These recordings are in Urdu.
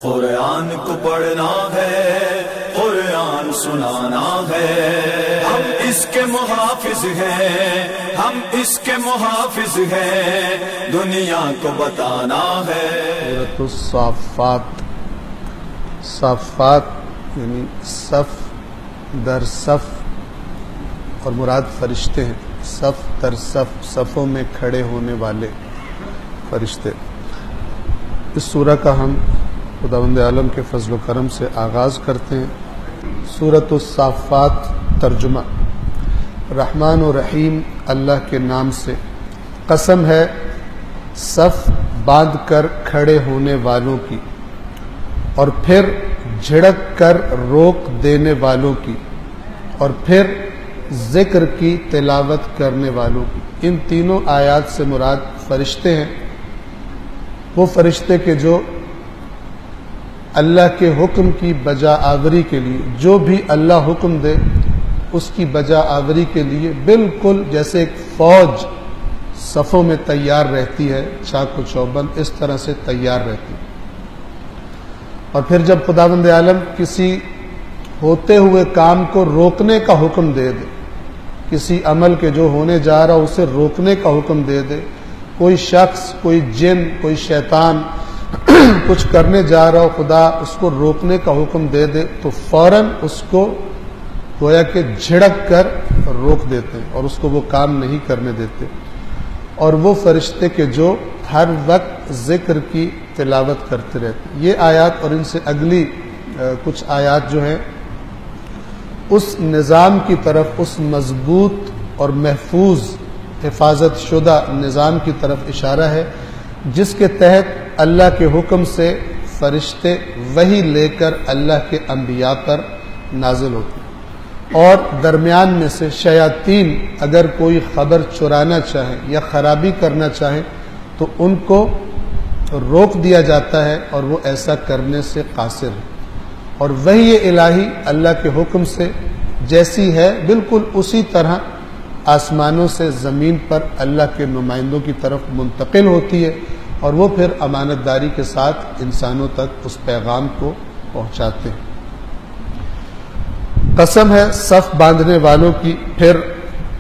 قرآن کو پڑھنا ہے، قرآن سنانا ہے، ہم اس کے محافظ ہیں، ہم اس کے محافظ ہیں، دنیا کو بتانا ہے۔ سورۃ الصافات، صافات یعنی صف در صف، اور مراد فرشتے ہیں، صف در صف، صفوں میں کھڑے ہونے والے فرشتے۔ اس سورہ کا ہم خداوند عالم کے فضل و کرم سے آغاز کرتے ہیں۔ سورۃ الصافات ترجمہ۔ رحمان و رحیم اللہ کے نام سے، قسم ہے صف باندھ کر کھڑے ہونے والوں کی، اور پھر جھڑک کر روک دینے والوں کی، اور پھر ذکر کی تلاوت کرنے والوں کی۔ ان تینوں آیات سے مراد فرشتے ہیں، وہ فرشتے کے جو اللہ کے حکم کی بجا آوری کے لیے، جو بھی اللہ حکم دے اس کی بجا آوری کے لیے بالکل جیسے ایک فوج صفوں میں تیار رہتی ہے، چاق و چوبند اس طرح سے تیار رہتی ہے۔ اور پھر جب خداوند عالم کسی ہوتے ہوئے کام کو روکنے کا حکم دے دے، کسی عمل کے جو ہونے جا رہا اسے روکنے کا حکم دے دے، کوئی شخص، کوئی جن، کوئی شیطان کچھ کرنے جا رہا ہو، خدا اس کو روکنے کا حکم دے دے تو فوراً اس کو گویا کہ جھڑک کر روک دیتے ہیں اور اس کو وہ کام نہیں کرنے دیتے۔ اور وہ فرشتے کے جو ہر وقت ذکر کی تلاوت کرتے رہتے ہیں۔ یہ آیات اور ان سے اگلی کچھ آیات جو ہیں اس نظام کی طرف، اس مضبوط اور محفوظ حفاظت شدہ نظام کی طرف اشارہ ہے جس کے تحت اللہ کے حکم سے فرشتے وحی لے کر اللہ کے انبیاء پر نازل ہوتے ہیں، اور درمیان میں سے شیاطین اگر کوئی خبر چرانا چاہیں یا خرابی کرنا چاہیں تو ان کو روک دیا جاتا ہے اور وہ ایسا کرنے سے قاصر ہے۔ اور وحی الہی اللہ کے حکم سے جیسی ہے بالکل اسی طرح آسمانوں سے زمین پر اللہ کے نمائندوں کی طرف منتقل ہوتی ہے، اور وہ پھر امانت داری کے ساتھ انسانوں تک اس پیغام کو پہنچاتے ہیں۔ قسم ہے صف باندھنے والوں کی، پھر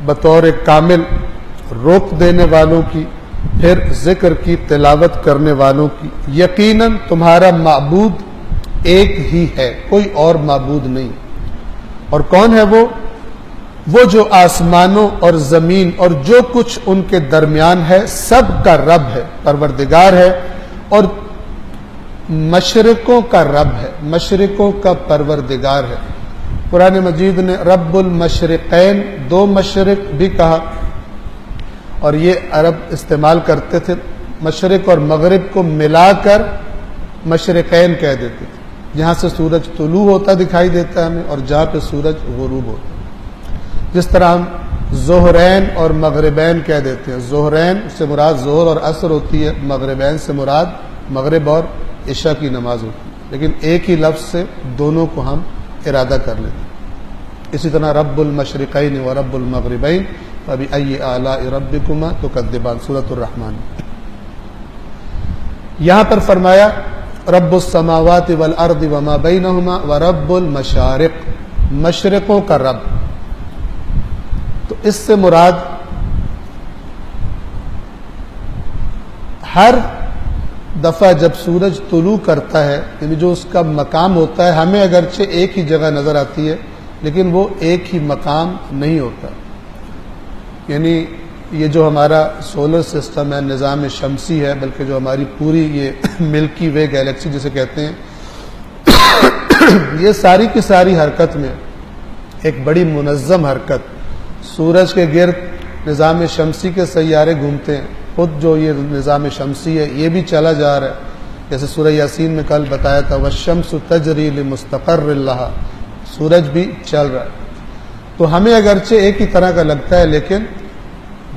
بطور کامل روک دینے والوں کی، پھر ذکر کی تلاوت کرنے والوں کی۔ یقیناً تمہارا معبود ایک ہی ہے، کوئی اور معبود نہیں۔ اور کون ہے وہ جو آسمانوں اور زمین اور جو کچھ ان کے درمیان ہے سب کا رب ہے، پروردگار ہے، اور مشرقوں کا رب ہے، مشرقوں کا پروردگار ہے۔ قرآن مجید نے رب المشرقین، دو مشرق بھی کہا، اور یہ عرب استعمال کرتے تھے، مشرق اور مغرب کو ملا کر مشرقین کہہ دیتے تھے، جہاں سے سورج طلوع ہوتا دکھائی دیتا ہے ہمیں اور جہاں پہ سورج غروب ہوتا ہے۔ جس طرح ہم ظہرین اور مغربین کہہ دیتے ہیں، ظہرین سے مراد ظہر اور عصر ہوتی ہے، مغربین سے مراد مغرب اور عشاء کی نماز ہوتی ہے، لیکن ایک ہی لفظ سے دونوں کو ہم ارادہ کر لیتے ہیں۔ اسی طرح رب المشرقین و رب المغربین فبأی آلاء ربکما تکذبان، سورۃ الرحمن۔ یہاں پر فرمایا رب السماوات والارض وما بینہما ورب المشارق، مشرقوں کا رب۔ تو اس سے مراد ہر دفعہ جب سورج طلوع کرتا ہے، یعنی جو اس کا مقام ہوتا ہے، ہمیں اگرچہ ایک ہی جگہ نظر آتی ہے لیکن وہ ایک ہی مقام نہیں ہوتا۔ یعنی یہ جو ہمارا سولر سسٹم ہے، نظام شمسی ہے، بلکہ جو ہماری پوری یہ ملکی وے گیلیکسی جسے کہتے ہیں، یہ ساری کی ساری حرکت میں ایک بڑی منظم حرکت، سورج کے گرد نظام شمسی کے سیارے گھومتے ہیں، خود جو یہ نظام شمسی ہے یہ بھی چلا جا رہا ہے، جیسے سورہ یاسین میں کل بتایا تھا وَالشَّمْسُ تَجْرِي لِمُسْتَقَرٍّ لَهَا، سورج بھی چل رہا ہے۔ تو ہمیں اگرچہ ایک ہی طرح کا لگتا ہے لیکن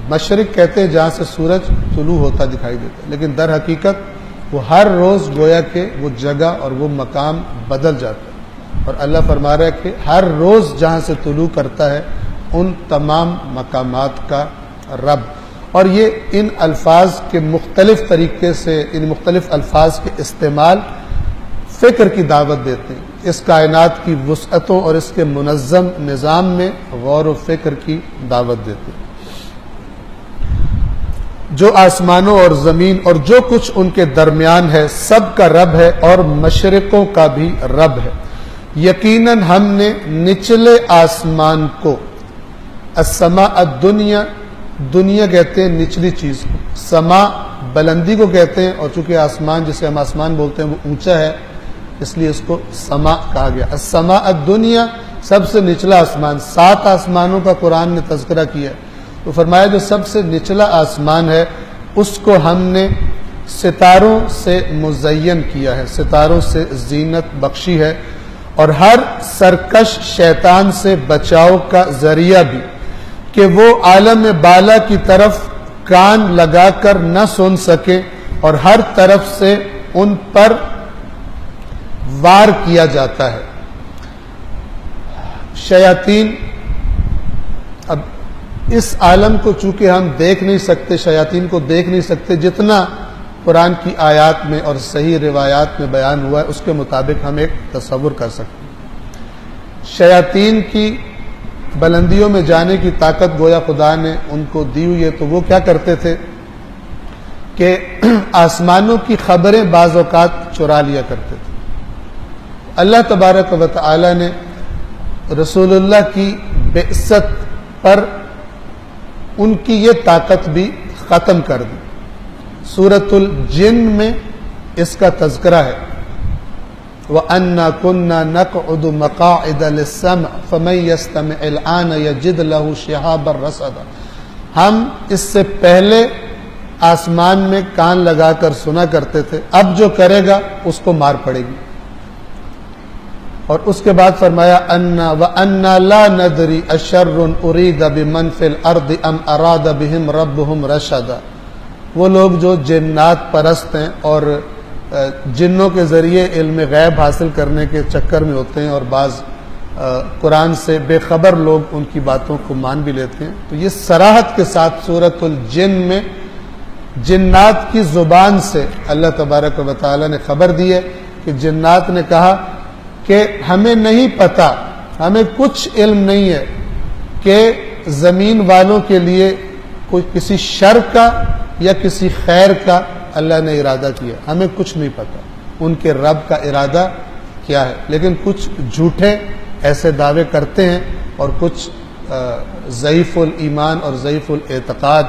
مشرق کہتے ہیں جہاں سے سورج طلوع ہوتا دکھائی دیتا ہے، لیکن در حقیقت وہ ہر روز گویا کہ وہ جگہ اور وہ مقام بدل جاتا ہے، اور اللہ فرما رہا ہے کہ ہر روز جہاں سے طلوع کرتا ہے ان تمام مقامات کا رب۔ اور یہ ان الفاظ کے مختلف طریقے سے، ان مختلف الفاظ کے استعمال فکر کی دعوت دیتے ہیں، اس کائنات کی وسعتوں اور اس کے منظم نظام میں غور و فکر کی دعوت دیتے ہیں۔ جو آسمانوں اور زمین اور جو کچھ ان کے درمیان ہے سب کا رب ہے اور مشرقوں کا بھی رب ہے۔ یقیناً ہم نے نچلے آسمان کو، السماء الدنیا، دنیا کہتے ہیں نچلی چیز کو، سما بلندی کو کہتے ہیں، اور چونکہ آسمان جسے ہم آسمان بولتے ہیں وہ اونچا ہے اس لیے اس کو سما کہا گیا۔ السماء الدنیا سب سے نچلا آسمان، 7 آسمانوں کا قرآن نے تذکرہ کیا ہے، تو فرمایا جو سب سے نچلا آسمان ہے اس کو ہم نے ستاروں سے مزین کیا ہے، ستاروں سے زینت بخشی ہے، اور ہر سرکش شیطان سے بچاؤ کا ذریعہ بھی، کہ وہ عالم بالا کی طرف کان لگا کر نہ سن سکے اور ہر طرف سے ان پر وار کیا جاتا ہے۔ شیاطین، اب اس عالم کو چونکہ ہم دیکھ نہیں سکتے، شیاطین کو دیکھ نہیں سکتے، جتنا قرآن کی آیات میں اور صحیح روایات میں بیان ہوا ہے اس کے مطابق ہم ایک تصور کر سکتے ہیں۔ شیاطین کی بلندیوں میں جانے کی طاقت گویا خدا نے ان کو دی ہوئی ہے، تو وہ کیا کرتے تھے کہ آسمانوں کی خبریں بعض اوقات چرا لیا کرتے تھے۔ اللہ تبارک و تعالی نے رسول اللہ کی بعثت پر ان کی یہ طاقت بھی ختم کر دی۔ سورۃ الجن میں اس کا تذکرہ ہے، وَأَنَّا كُنَّا نَقْعُدُ مَقَاعِدَ لِلسَّمْعِ فَمَن يَسْتَمِعِ الْآنَ يَجِدْ لَهُ شِهَابًا رَّصَدًا۔ ہم اس سے پہلے آسمان میں کان لگا کر سنا کرتے تھے، اب جو کرے گا اس کو مار پڑے گی۔ اور اس کے بعد فرمایا وَأَنَّا لَا نَدْرِي أَشَرٌ أُرِيدَ بِمَنْ فِي الْأَرْضِ أَمْ أَرَادَ بِهِمْ رَبُّهُمْ رَشَدًا۔ وہ لوگ جو جنات پرست ہیں اور جنوں کے ذریعے علم غیب حاصل کرنے کے چکر میں ہوتے ہیں، اور بعض قرآن سے بے خبر لوگ ان کی باتوں کو مان بھی لیتے ہیں، تو یہ صراحت کے ساتھ سورۃ الجن میں جنات کی زبان سے اللہ تبارک و تعالی نے خبر دی ہے کہ جنات نے کہا کہ ہمیں نہیں پتا، ہمیں کچھ علم نہیں ہے کہ زمین والوں کے لیے کوئی کسی شر کا یا کسی خیر کا اللہ نے ارادہ کیا، ہمیں کچھ نہیں پتا ان کے رب کا ارادہ کیا ہے، لیکن کچھ جھوٹے ایسے دعوے کرتے ہیں اور کچھ ضعیف الایمان اور ضعیف الاعتقاد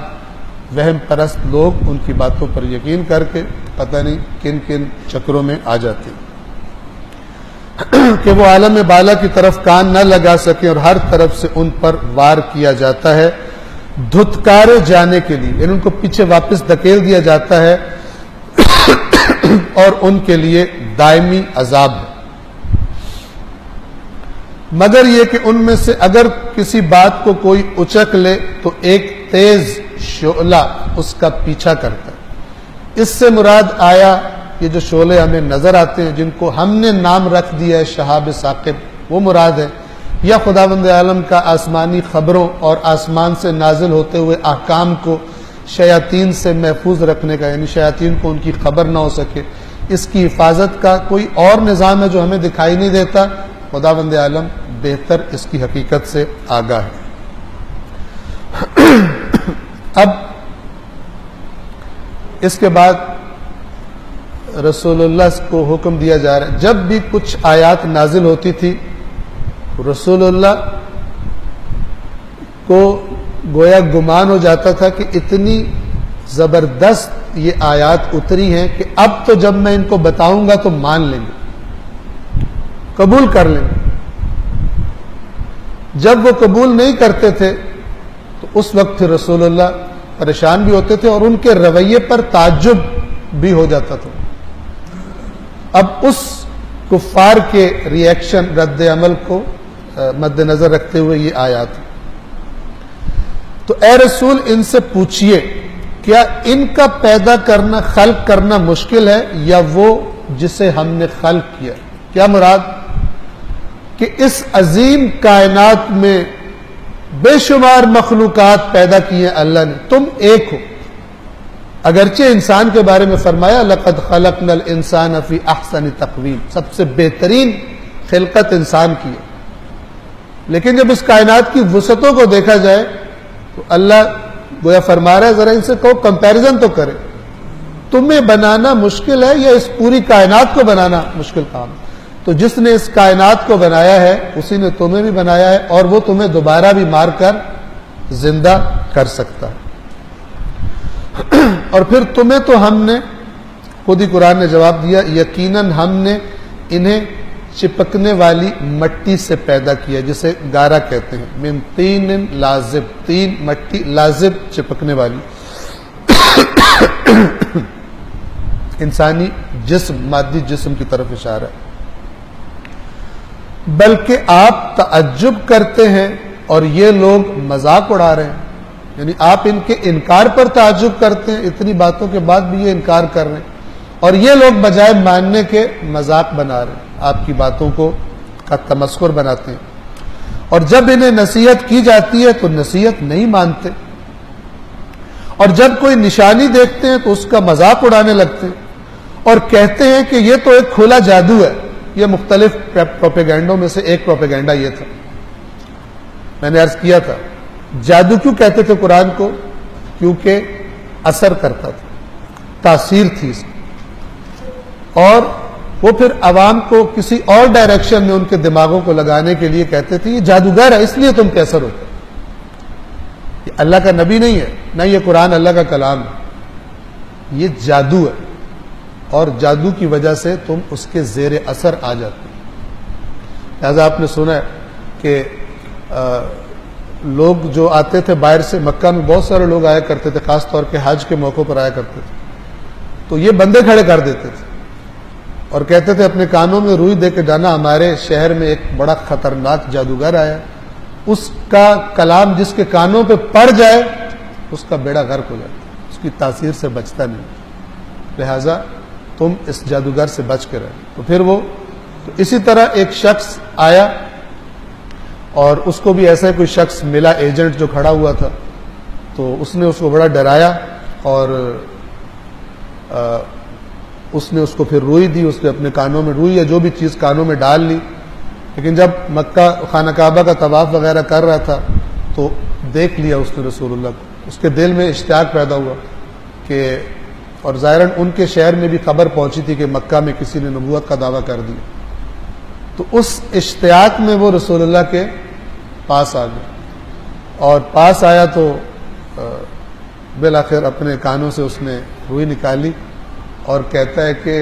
وہم پرست لوگ ان کی باتوں پر یقین کر کے پتہ نہیں کن کن چکروں میں آ جاتے ہیں کہ وہ عالم بالا کی طرف کان نہ لگا سکیں اور ہر طرف سے ان پر وار کیا جاتا ہے دھتکارے جانے کے لیے، یعنی ان کو پیچھے واپس دھکیل دیا جاتا ہے اور ان کے لیے دائمی عذاب ہے۔ مگر یہ کہ ان میں سے اگر کسی بات کو کوئی اچک لے تو ایک تیز شعلہ اس کا پیچھا کرتا ہے۔ اس سے مراد آیا یہ جو شعلے ہمیں نظر آتے ہیں جن کو ہم نے نام رکھ دیا ہے شہاب ثاقب، وہ مراد ہے، یا خداوند عالم کا آسمانی خبروں اور آسمان سے نازل ہوتے ہوئے احکام کو شیاطین سے محفوظ رکھنے کا، یعنی شیاطین کو ان کی خبر نہ ہو سکے، اس کی حفاظت کا کوئی اور نظام ہے جو ہمیں دکھائی نہیں دیتا۔ خداوند عالم بہتر اس کی حقیقت سے آگاہ ہے۔ اب اس کے بعد رسول اللہ کو حکم دیا جا رہا ہے، جب بھی کچھ آیات نازل ہوتی تھی رسول اللہ کو گویا گمان ہو جاتا تھا کہ اتنی زبردست یہ آیات اتری ہیں کہ اب تو جب میں ان کو بتاؤں گا تو مان لیں گے، قبول کر لیں گے۔ جب وہ قبول نہیں کرتے تھے تو اس وقت پھر رسول اللہ پریشان بھی ہوتے تھے اور ان کے رویے پر تعجب بھی ہو جاتا تھا۔ اب اس کفار کے ری ایکشن رد عمل کو مد نظر رکھتے ہوئے یہ آیات، تو اے رسول ان سے پوچھئے کیا ان کا پیدا کرنا خلق کرنا مشکل ہے یا وہ جسے ہم نے خلق کیا؟ کیا مراد کہ اس عظیم کائنات میں بے شمار مخلوقات پیدا کی ہیں اللہ نے، تم ایک ہو، اگرچہ انسان کے بارے میں فرمایا لقد خلقنا الانسان فی احسن تقویم، سب سے بہترین خلقت انسان کی ہے، لیکن جب اس کائنات کی وسعتوں کو دیکھا جائے تو اللہ گویا فرما رہا ہے ذرا ان سے کہو کمپیریزن تو کرے، تمہیں بنانا مشکل ہے یا اس پوری کائنات کو بنانا مشکل کام ہے؟ تو جس نے اس کائنات کو بنایا ہے اسی نے تمہیں بھی بنایا ہے، اور وہ تمہیں دوبارہ بھی مار کر زندہ کر سکتا ہے۔ اور پھر تمہیں تو ہم نے، خود ہی قرآن نے جواب دیا، یقیناً ہم نے انہیں چپکنے والی مٹی سے پیدا کیا، جسے گارا کہتے ہیں، من طین لازب، تین مٹی لازب چپکنے والی۔ انسانی جسم، مادی جسم کی طرف اشارہ ہے۔ بلکہ آپ تعجب کرتے ہیں اور یہ لوگ مذاق اڑا رہے ہیں، یعنی آپ ان کے انکار پر تعجب کرتے ہیں، اتنی باتوں کے بعد بھی یہ انکار کر رہے ہیں، اور یہ لوگ بجائے ماننے کے مذاق بنا رہے ہیں، آپ کی باتوں کو کا تمسخر بناتے ہیں، اور جب انہیں نصیحت کی جاتی ہے تو نصیحت نہیں مانتے، اور جب کوئی نشانی دیکھتے ہیں تو اس کا مذاق اڑانے لگتے ہیں اور کہتے ہیں کہ یہ تو ایک کھلا جادو ہے۔ یہ مختلف پروپیگنڈوں میں سے ایک پروپیگنڈا یہ تھا، میں نے عرض کیا تھا جادو کیوں کہتے تھے قرآن کو؟ کیونکہ اثر کرتا تھا، تاثیر تھی اس کی، اور وہ پھر عوام کو کسی اور ڈائریکشن میں ان کے دماغوں کو لگانے کے لیے کہتے تھے یہ جادوگر ہے اس لیے تم پہ اثر ہوتا ہے۔ یہ اللہ کا نبی نہیں ہے، نہ یہ قرآن اللہ کا کلام ہے، یہ جادو ہے، اور جادو کی وجہ سے تم اس کے زیر اثر آ جاتے ہیں۔ لہذا آپ نے سنا ہے کہ لوگ جو آتے تھے باہر سے، مکہ میں بہت سارے لوگ آیا کرتے تھے، خاص طور پہ حج کے موقع پر آیا کرتے تھے، تو یہ بندے کھڑے کر دیتے تھے اور کہتے تھے اپنے کانوں میں روئی دے کے جانا، ہمارے شہر میں ایک بڑا خطرناک جادوگر آیا، اس کا کلام جس کے کانوں پہ پڑ جائے اس کا بیڑا غرق ہو جاتا ہے، اس کی تاثیر سے بچتا نہیں، لہذا تم اس جادوگر سے بچ کے رہے۔ تو پھر وہ تو اسی طرح ایک شخص آیا اور اس کو بھی ایسا کوئی شخص ملا، ایجنٹ جو کھڑا ہوا تھا، تو اس نے اس کو بڑا ڈرایا اور اس نے اس کو پھر روئی دی، اس نے اپنے کانوں میں روئی یا جو بھی چیز کانوں میں ڈال لی، لیکن جب مکہ خانہ کعبہ کا طواف وغیرہ کر رہا تھا تو دیکھ لیا اس نے رسول اللہ کو، اس کے دل میں اشتیاق پیدا ہوا کہ، اور ظاہراً ان کے شہر میں بھی خبر پہنچی تھی کہ مکہ میں کسی نے نبوت کا دعویٰ کر دیا، تو اس اشتیاق میں وہ رسول اللہ کے پاس آ گیا، اور پاس آیا تو بالآخر اپنے کانوں سے اس نے روئی نکالی اور کہتا ہے کہ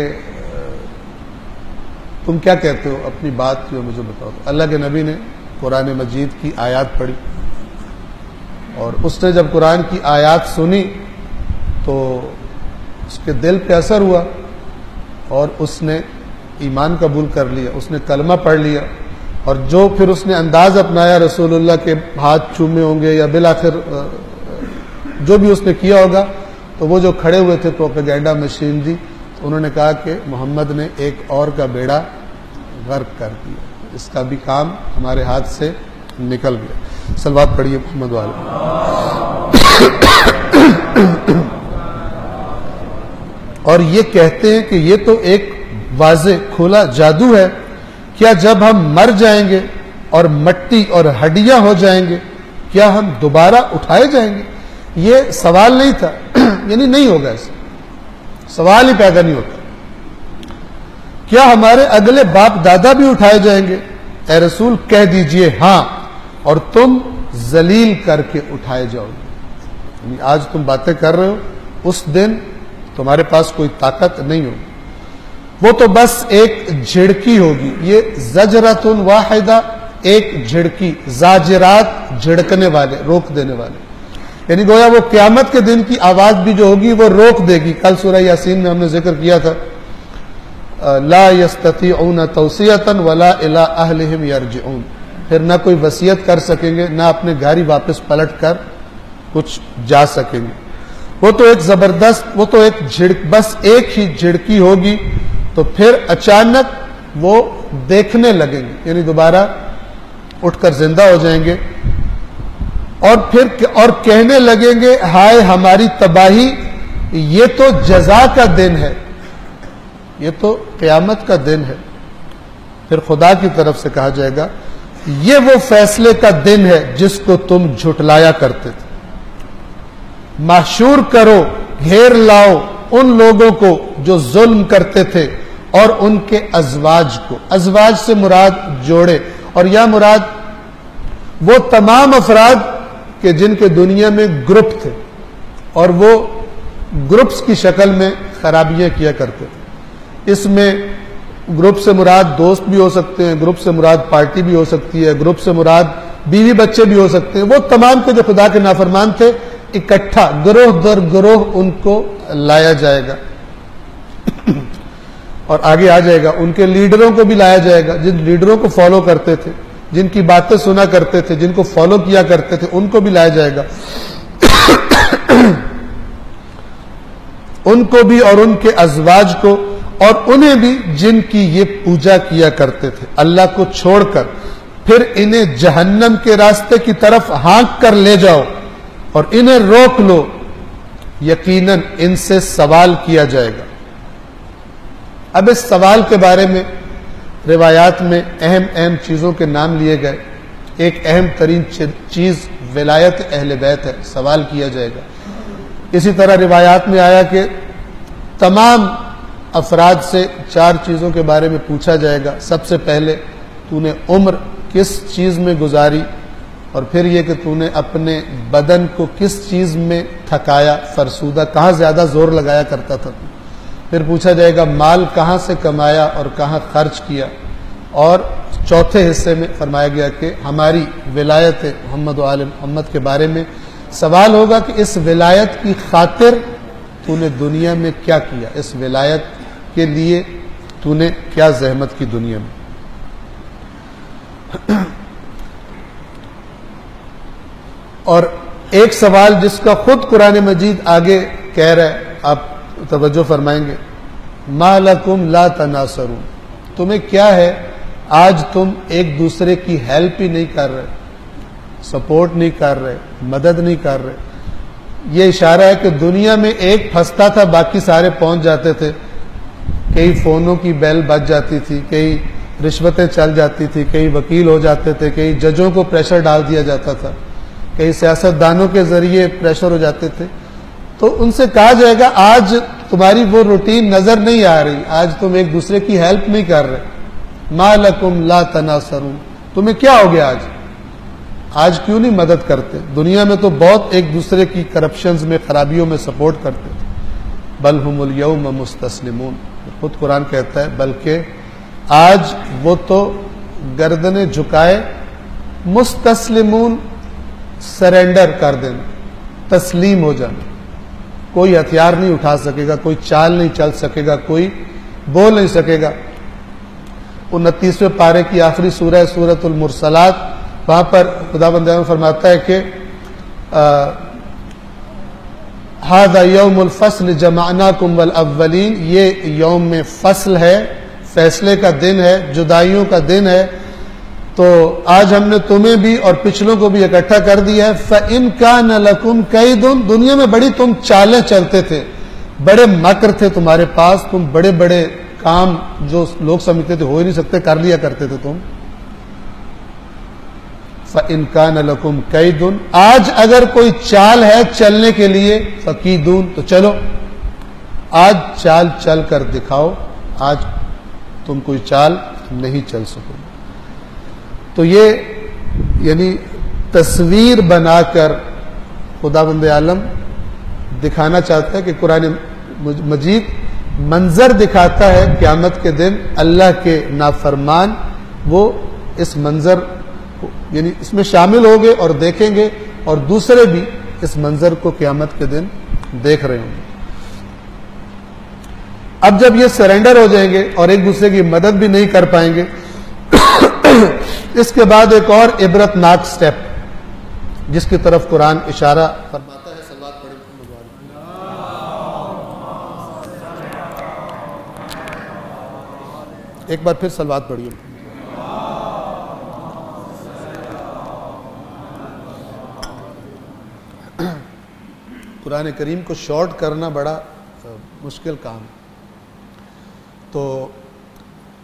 تم کیا کہتے ہو، اپنی بات جو مجھے بتاؤ۔ تو اللہ کے نبی نے قرآن مجید کی آیات پڑھی، اور اس نے جب قرآن کی آیات سنی تو اس کے دل پہ اثر ہوا اور اس نے ایمان قبول کر لیا، اس نے کلمہ پڑھ لیا، اور جو پھر اس نے انداز اپنایا رسول اللہ کے ہاتھ چومے ہوں گے یا بالآخر جو بھی اس نے کیا ہوگا، تو وہ جو کھڑے ہوئے تھے پروپیگنڈا مشین دی، تو انہوں نے کہا کہ محمد نے ایک اور کا بیڑا غرق کر دیا، اس کا بھی کام ہمارے ہاتھ سے نکل گیا۔ صلوات پڑھیے محمد والے۔ اور یہ کہتے ہیں کہ یہ تو ایک واضح کھلا جادو ہے، کیا جب ہم مر جائیں گے اور مٹی اور ہڈیاں ہو جائیں گے کیا ہم دوبارہ اٹھائے جائیں گے؟ یہ سوال نہیں تھا، یعنی نہیں ہوگا، ایسا سوال ہی پیدا نہیں ہوتا۔ کیا ہمارے اگلے باپ دادا بھی اٹھائے جائیں گے؟ اے رسول کہہ دیجئے ہاں، اور تم ذلیل کر کے اٹھائے جاؤ گے۔ یعنی آج تم باتیں کر رہے ہو، اس دن تمہارے پاس کوئی طاقت نہیں ہوگی، وہ تو بس ایک جھڑکی ہوگی۔ یہ زجرۃ واحدہ، ایک جھڑکی، زاجرات جھڑکنے والے، روک دینے والے، یعنی گویا وہ قیامت کے دن کی آواز بھی جو ہوگی وہ روک دے گی۔ کل سورہ یاسین میں ہم نے ذکر کیا تھا، لا یستطیعون توصیۃ ولا الی اہلہم یرجعون، پھر نہ کوئی وصیت کر سکیں گے، نہ اپنے گھر ہی واپس پلٹ کر کچھ جا سکیں گے۔ وہ تو ایک زبردست، وہ تو ایک بس ایک ہی جھڑکی ہوگی، تو پھر اچانک وہ دیکھنے لگیں گے، یعنی دوبارہ اٹھ کر زندہ ہو جائیں گے، اور پھر اور کہنے لگیں گے ہائے ہماری تباہی، یہ تو جزا کا دن ہے، یہ تو قیامت کا دن ہے. پھر خدا کی طرف سے کہا جائے گا یہ وہ فیصلے کا دن ہے جس کو تم جھٹلایا کرتے تھے. محشور کرو، گھیر لاؤ ان لوگوں کو جو ظلم کرتے تھے اور ان کے ازواج کو. ازواج سے مراد جوڑے، اور یا مراد وہ تمام افراد کہ جن کے دنیا میں گروپ تھے اور وہ گروپس کی شکل میں خرابیاں کیا کرتے تھے. اس میں گروپ سے مراد دوست بھی ہو سکتے ہیں، گروپ سے مراد پارٹی بھی ہو سکتی ہے، گروپ سے مراد بیوی بچے بھی ہو سکتے ہیں. وہ تمام کے جو خدا کے نافرمان تھے اکٹھا گروہ در گروہ ان کو لایا جائے گا. اور آگے آ جائے گا ان کے لیڈروں کو بھی لایا جائے گا، جن لیڈروں کو فالو کرتے تھے، جن کی باتیں سنا کرتے تھے، جن کو فالو کیا کرتے تھے، ان کو بھی لایا جائے گا. ان کو بھی اور ان کے ازواج کو، اور انہیں بھی جن کی یہ پوجا کیا کرتے تھے اللہ کو چھوڑ کر. پھر انہیں جہنم کے راستے کی طرف ہانک کر لے جاؤ اور انہیں روک لو، یقیناً ان سے سوال کیا جائے گا. اب اس سوال کے بارے میں روایات میں اہم چیزوں کے نام لیے گئے. ایک اہم ترین چیز ولایت اہل بیت ہے، سوال کیا جائے گا. اسی طرح روایات میں آیا کہ تمام افراد سے 4 چیزوں کے بارے میں پوچھا جائے گا. سب سے پہلے تو نے عمر کس چیز میں گزاری، اور پھر یہ کہ تو نے اپنے بدن کو کس چیز میں تھکایا، فرسودہ کہاں زیادہ زور لگایا کرتا تھا. پھر پوچھا جائے گا مال کہاں سے کمایا اور کہاں خرچ کیا. اور چوتھے حصے میں فرمایا گیا کہ ہماری ولایت محمد و آل محمد کے بارے میں سوال ہوگا کہ اس ولایت کی خاطر تو نے دنیا میں کیا کیا، اس ولایت کے لیے تو نے کیا زحمت کی دنیا میں. اور ایک سوال جس کا خود قرآن مجید آگے کہہ رہا ہے، آپ توجہ فرمائیں گے، ما لکم لا تناصرون، تمہیں کیا ہے آج تم ایک دوسرے کی ہیلپ ہی نہیں کر رہے، سپورٹ نہیں کر رہے، مدد نہیں کر رہے. یہ اشارہ ہے کہ دنیا میں ایک پھنستا تھا باقی سارے پہنچ جاتے تھے. کئی فونوں کی بیل بج جاتی تھی، کئی رشوتیں چل جاتی تھی، کئی وکیل ہو جاتے تھے، کئی ججوں کو پریشر ڈال دیا جاتا تھا، کئی سیاستدانوں کے ذریعے پریشر ہو جاتے تھے. تو ان سے کہا جائے گا آج تمہاری وہ روٹین نظر نہیں آ رہی، آج تم ایک دوسرے کی ہیلپ نہیں کر رہے. ما لکم لا تناصرون، تمہیں کیا ہو گیا آج کیوں نہیں مدد کرتے؟ دنیا میں تو بہت ایک دوسرے کی کرپشنز میں، خرابیوں میں سپورٹ کرتے تھے. بل ہم الیوم مستسلمون، خود قرآن کہتا ہے بلکہ آج وہ تو گردنیں جھکائے، مستسلمون سرینڈر کر دینا، تسلیم ہو جانا. کوئی ہتھیار نہیں اٹھا سکے گا، کوئی چال نہیں چل سکے گا، کوئی بول نہیں سکے گا. 29ویں پارے کی آخری سورہ ہے سورۃ المرسلات، وہاں پر خدا بند فرماتا ہے کہ ھذا یوم الفصل جمعناکم والاولین، یہ یوم فصل ہے، فیصلے کا دن ہے، جدائیوں کا دن ہے. تو آج ہم نے تمہیں بھی اور پچھلوں کو بھی اکٹھا کر دیا ہے. فَإِن كَانَ لَكُمْ كَيْدٌ، دنیا میں بڑی تم چالیں چلتے تھے، بڑے مکر تھے تمہارے پاس، تم بڑے بڑے کام جو لوگ سمجھتے تھے ہو ہی نہیں سکتے کر لیا کرتے تھے تم. فَإِن كَانَ لَكُمْ كَيْدٌ، آج اگر کوئی چال ہے چلنے کے لیے، فَكِيدُونَ، تو چلو آج چال چل کر دکھاؤ. آج تم کوئی چال نہیں چل سکو. تو یہ یعنی تصویر بنا کر خدا بند عالم دکھانا چاہتا ہے کہ قرآن مجید منظر دکھاتا ہے قیامت کے دن اللہ کے نافرمان وہ اس منظر یعنی اس میں شامل ہوں گے اور دیکھیں گے، اور دوسرے بھی اس منظر کو قیامت کے دن دیکھ رہے ہوں گے. اب جب یہ سرنڈر ہو جائیں گے اور ایک دوسرے کی مدد بھی نہیں کر پائیں گے، اس کے بعد ایک اور عبرت ناک سٹیپ جس کی طرف قرآن اشارہ فرماتا ہے. صلوات پڑھیں. ایک بار پھر صلوات پڑھیے. قرآن کریم کو شارٹ کرنا بڑا مشکل کام ہے. تو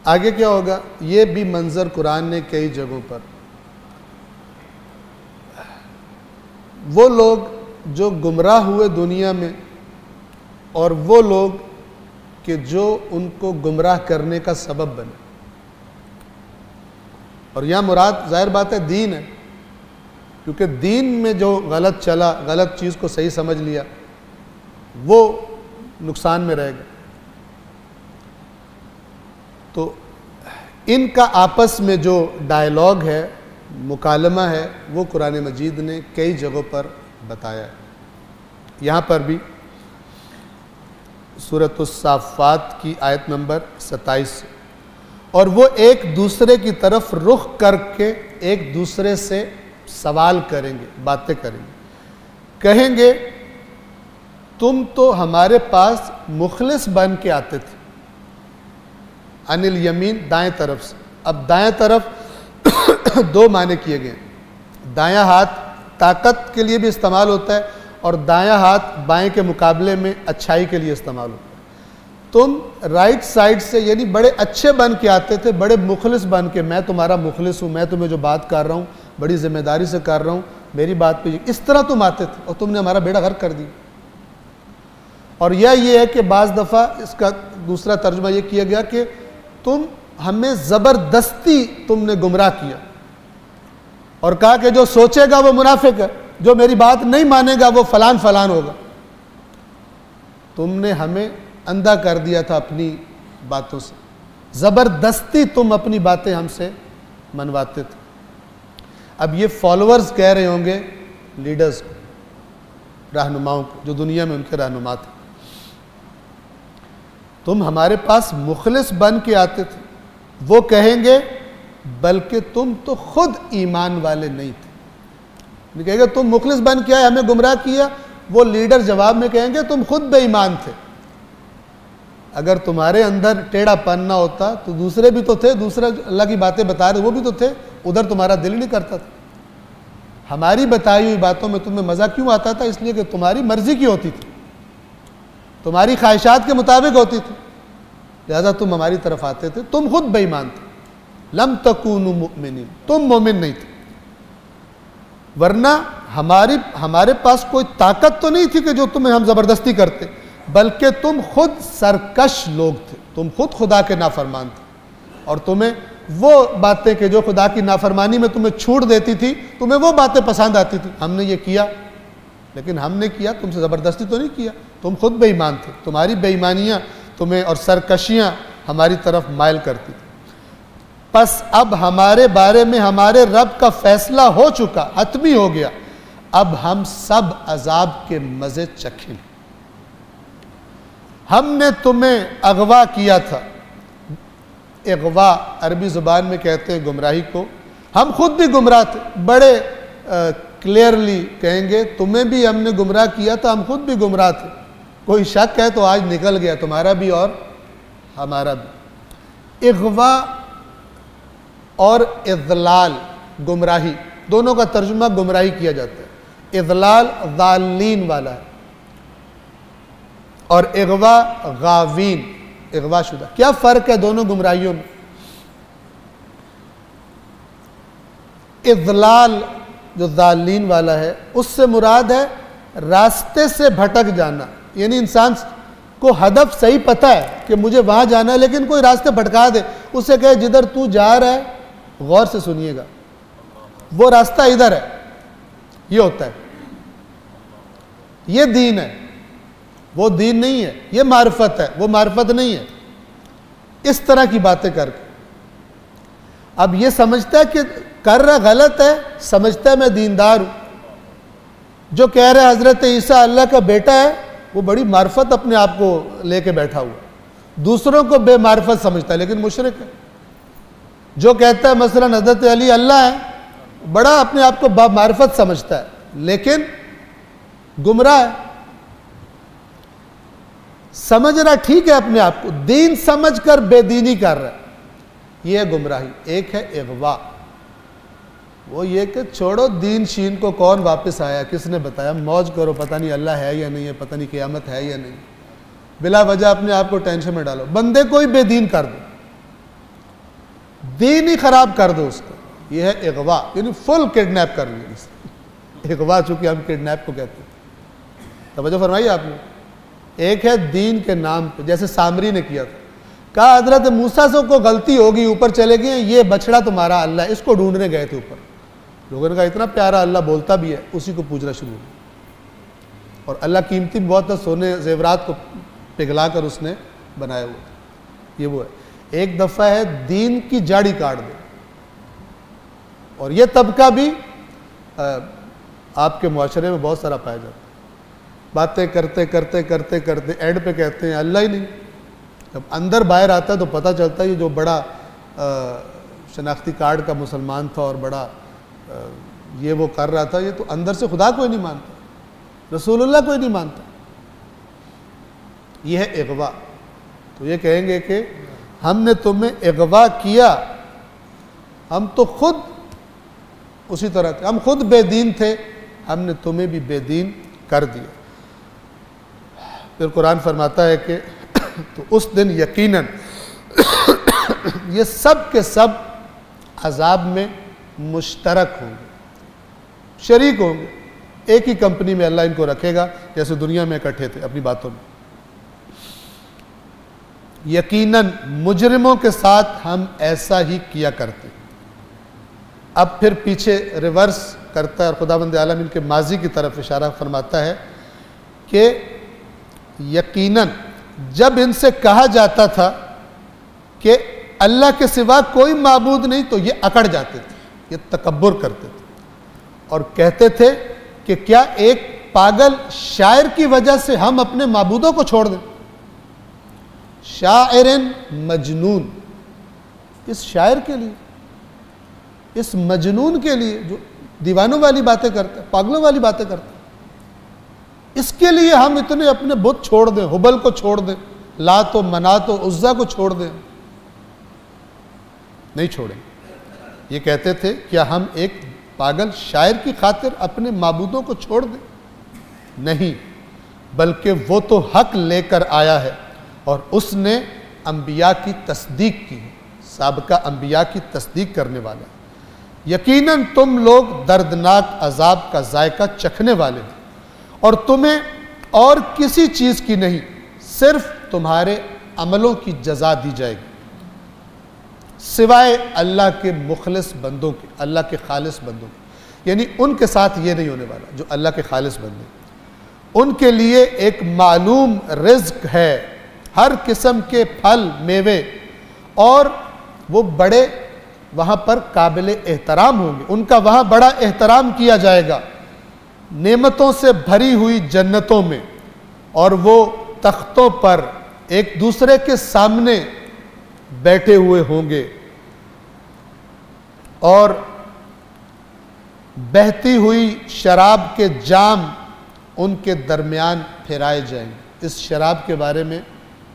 آگے کیا ہوگا؟ یہ بھی منظر قرآن نے کئی جگہوں پر، وہ لوگ جو گمراہ ہوئے دنیا میں اور وہ لوگ کہ جو ان کو گمراہ کرنے کا سبب بنے. اور یہاں مراد ظاہر بات ہے دین ہے، کیونکہ دین میں جو غلط چلا، غلط چیز کو صحیح سمجھ لیا، وہ نقصان میں رہے گا. تو ان کا آپس میں جو ڈائلاگ ہے، مکالمہ ہے، وہ قرآن مجید نے کئی جگہوں پر بتایا ہے. یہاں پر بھی سورۃ الصافات کی آیت نمبر 27، اور وہ ایک دوسرے کی طرف رخ کر کے ایک دوسرے سے سوال کریں گے، باتیں کریں گے، کہیں گے تم تو ہمارے پاس مخلص بن کے آتے تھے. عن الیمین، دائیں طرف سے. اب دائیں طرف دو معنی کیے گئے. دایاں ہاتھ طاقت کے لیے بھی استعمال ہوتا ہے اور دایاں ہاتھ بائیں کے مقابلے میں اچھائی کے لیے استعمال ہوتا ہے. تم رائٹ سائڈ سے یعنی بڑے اچھے بن کے آتے تھے، بڑے مخلص بن کے، میں تمہارا مخلص ہوں، میں تمہیں جو بات کر رہا ہوں بڑی ذمہ داری سے کر رہا ہوں، میری بات پہ اس طرح تم آتے تھے، اور تم نے ہمارا بیڑا غرق کر دیا. اور یہ ہے کہ بعض دفعہ اس کا دوسرا ترجمہ یہ کیا گیا کہ تم ہمیں زبردستی تم نے گمراہ کیا، اور کہا کہ جو سوچے گا وہ منافق ہے، جو میری بات نہیں مانے گا وہ فلان فلان ہوگا. تم نے ہمیں اندھا کر دیا تھا اپنی باتوں سے، زبردستی تم اپنی باتیں ہم سے منواتے تھے. اب یہ فالوورز کہہ رہے ہوں گے لیڈرز کو، رہنماؤں کو، جو دنیا میں ان کے رہنما تھے، تم ہمارے پاس مخلص بن کے آتے تھے. وہ کہیں گے بلکہ تم تو خود ایمان والے نہیں تھے. کہیں گے تم مخلص بن کے آئے، ہمیں گمراہ کیا. وہ لیڈر جواب میں کہیں گے تم خود بے ایمان تھے. اگر تمہارے اندر ٹیڑھا پن نہ ہوتا تو دوسرے بھی تو تھے، دوسرے اللہ کی باتیں بتا رہے وہ بھی تو تھے، ادھر تمہارا دل نہیں کرتا تھا. ہماری بتائی ہوئی باتوں میں تمہیں مزہ کیوں آتا تھا؟ اس لیے کہ تمہاری مرضی کی ہوتی تھی، تمہاری خواہشات کے مطابق ہوتی تھی، لہذا تم ہماری طرف آتے تھے. تم خود بے ایمان تھے. لم تکونوا مؤمنین، تم مومن نہیں تھے. ورنہ ہمارے پاس کوئی طاقت تو نہیں تھی کہ جو تمہیں ہم زبردستی کرتے، بلکہ تم خود سرکش لوگ تھے، تم خود خدا کے نافرمان تھے. اور تمہیں وہ باتیں کہ جو خدا کی نافرمانی میں تمہیں چھوٹ دیتی تھی، تمہیں وہ باتیں پسند آتی تھی. ہم نے یہ کیا، لیکن ہم نے کیا تم سے زبردستی تو نہیں کیا، تم خود بے ایمان تھے. تمہاری بے ایمانیاں تمہیں اور سرکشیاں ہماری طرف مائل کرتی تھی. پس اب ہمارے بارے میں ہمارے رب کا فیصلہ ہو چکا، حتمی ہو گیا. اب ہم سب عذاب کے مزے چکھیں. ہم نے تمہیں اغوا کیا تھا. اغوا عربی زبان میں کہتے ہیں گمراہی کو. ہم خود بھی گمراہ تھے. بڑے کلیئرلی کہیں گے تمہیں بھی ہم نے گمراہ کیا تھا، ہم خود بھی گمراہ تھے. کوئی شک ہے تو آج نکل گیا، تمہارا بھی اور ہمارا بھی. اغوا اور اضلال، گمراہی، دونوں کا ترجمہ گمراہی کیا جاتا ہے. اضلال ضالین والا ہے اور اغوا غاوین، اغوا شدہ. کیا فرق ہے دونوں گمراہیوں میں؟ اضلال جو ضالین والا ہے اس سے مراد ہے راستے سے بھٹک جانا. یعنی انسان کو ہدف صحیح پتہ ہے کہ مجھے وہاں جانا ہے، لیکن کوئی راستے بھٹکا دے. اسے کہے جدھر تو جا رہا ہے غور سے سنیے گا، وہ راستہ ادھر ہے. یہ ہوتا ہے، یہ دین ہے، وہ دین نہیں ہے. یہ معرفت ہے، وہ معرفت نہیں ہے. اس طرح کی باتیں کر کے اب یہ سمجھتا ہے کہ کر رہا غلط ہے، سمجھتا ہے میں دیندار ہوں. جو کہہ رہا ہے حضرت عیسیٰ اللہ کا بیٹا ہے، وہ بڑی معرفت اپنے آپ کو لے کے بیٹھا ہوا. دوسروں کو بے معرفت سمجھتا ہے لیکن مشرک ہے. جو کہتا ہے مثلا حضرت علی اللہ ہے، بڑا اپنے آپ کو با معرفت سمجھتا ہے لیکن گمراہ ہے. سمجھ رہا ٹھیک ہے اپنے آپ کو، دین سمجھ کر بے دینی کر رہا ہے. یہ ہے گمراہی. ایک ہے اغوا. وہ یہ کہ چھوڑو دین شین کو، کون واپس آیا، کس نے بتایا، موج کرو، پتہ نہیں اللہ ہے یا نہیں ہے، پتہ نہیں قیامت ہے یا نہیں، بلا وجہ اپنے آپ کو ٹینشن میں ڈالو، بندے کو ہی بے دین کر دو، دین ہی خراب کر دو اس کو. یہ ہے اغوا، یعنی فل کڈنیپ کر لیا. اغوا چونکہ ہم کڈنیپ کو کہتے ہیں. توجہ فرمائی آپ نے. ایک ہے دین کے نام پہ، جیسے سامری نے کیا تھا، کہا حضرت موسیٰ سے کو غلطی ہوگی، اوپر چلے گئے، یہ بچڑا تمہارا اللہ ہے، اس کو ڈھونڈنے گئے تھے اوپر. لوگوں نے کہا اتنا پیارا اللہ بولتا بھی ہے، اسی کو پوجنا شروع ہو. اور اللہ قیمتی بہت تھا، سونے زیورات کو پگھلا کر اس نے بنایا ہوا. یہ وہ ہے. ایک دفعہ ہے دین کی جاڑی کاٹ دے. اور یہ طبقہ بھی آپ کے معاشرے میں بہت سارا پایا جاتا ہے. باتیں کرتے کرتے کرتے کرتے اینڈ پہ کہتے ہیں اللہ ہی نہیں. جب اندر باہر آتا ہے تو پتہ چلتا ہے یہ جو بڑا شناختی کارڈ کا مسلمان تھا اور بڑا یہ وہ کر رہا تھا، یہ تو اندر سے خدا کوئی نہیں مانتا، رسول اللہ کوئی نہیں مانتا. یہ ہے اغوا. تو یہ کہیں گے کہ ہم نے تمہیں اغوا کیا، ہم تو خود اسی طرح تھے، ہم خود بے دین تھے، ہم نے تمہیں بھی بے دین کر دیا. پھر قرآن فرماتا ہے کہ تو اس دن یقیناً یہ سب کے سب عذاب میں مشترک ہوں گے، شریک ہوں گے. ایک ہی کمپنی میں اللہ ان کو رکھے گا جیسے دنیا میں اکٹھے تھے اپنی باتوں میں. یقیناً مجرموں کے ساتھ ہم ایسا ہی کیا کرتے. اب پھر پیچھے ریورس کرتا ہے اور خداوند عالمین کے ماضی کی طرف اشارہ فرماتا ہے کہ یقیناً جب ان سے کہا جاتا تھا کہ اللہ کے سوا کوئی معبود نہیں تو یہ اکڑ جاتے تھے، یہ تکبر کرتے تھے اور کہتے تھے کہ کیا ایک پاگل شاعر کی وجہ سے ہم اپنے معبودوں کو چھوڑ دیں. شاعر مجنون، اس شاعر کے لیے، اس مجنون کے لیے جو دیوانوں والی باتیں کرتا ہے، پاگلوں والی باتیں کرتا ہے، اس کے لیے ہم اتنے اپنے بت چھوڑ دیں، ہبل کو چھوڑ دیں، لات و منات و عزا کو چھوڑ دیں؟ نہیں چھوڑیں. یہ کہتے تھے کیا ہم ایک پاگل شاعر کی خاطر اپنے معبودوں کو چھوڑ دیں؟ نہیں، بلکہ وہ تو حق لے کر آیا ہے اور اس نے انبیاء کی تصدیق کی ہے، سابقہ انبیاء کی تصدیق کرنے والا ہے. یقیناً تم لوگ دردناک عذاب کا ذائقہ چکھنے والے ہیں اور تمہیں اور کسی چیز کی نہیں، صرف تمہارے عملوں کی جزا دی جائے گی، سوائے اللہ کے مخلص بندوں کے، اللہ کے خالص بندوں کے. یعنی ان کے ساتھ یہ نہیں ہونے والا جو اللہ کے خالص بندے. ان کے لیے ایک معلوم رزق ہے، ہر قسم کے پھل میوے، اور وہ بڑے وہاں پر قابل احترام ہوں گے. ان کا وہاں بڑا احترام کیا جائے گا، نعمتوں سے بھری ہوئی جنتوں میں، اور وہ تختوں پر ایک دوسرے کے سامنے بیٹھے ہوئے ہوں گے اور بہتی ہوئی شراب کے جام ان کے درمیان پھیرائے جائیں گے. اس شراب کے بارے میں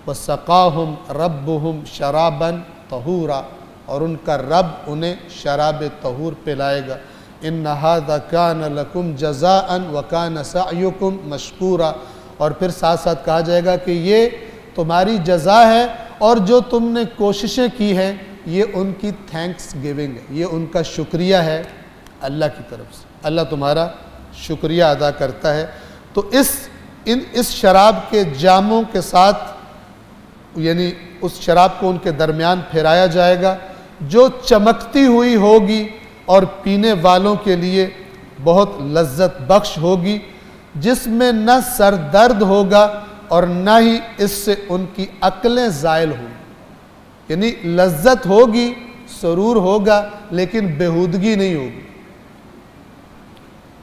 وَسَقَاهُمْ رَبُّهُمْ شَرَابًا طَهُورًا، اور ان کا رب انہیں شراب طہور پلائے گا. إِنَّ هَذَا كَانَ لَكُمْ جَزَاءً وَكَانَ سَعْيُكُمْ مَشْكُورًا. اور پھر ساتھ ساتھ کہا جائے گا کہ یہ تمہاری جزا ہے اور جو تم نے کوششیں کی ہیں یہ ان کی تھینکس گیونگ ہے، یہ ان کا شکریہ ہے اللہ کی طرف سے. اللہ تمہارا شکریہ ادا کرتا ہے. تو اس شراب کے جاموں کے ساتھ، یعنی اس شراب کو ان کے درمیان پھیرایا جائے گا جو چمکتی ہوئی ہوگی اور پینے والوں کے لیے بہت لذت بخش ہوگی، جس میں نہ سر درد ہوگا اور نہ ہی اس سے ان کی عقلیں زائل ہوں. یعنی لذت ہوگی، سرور ہوگا، لیکن بےہودگی نہیں ہوگی.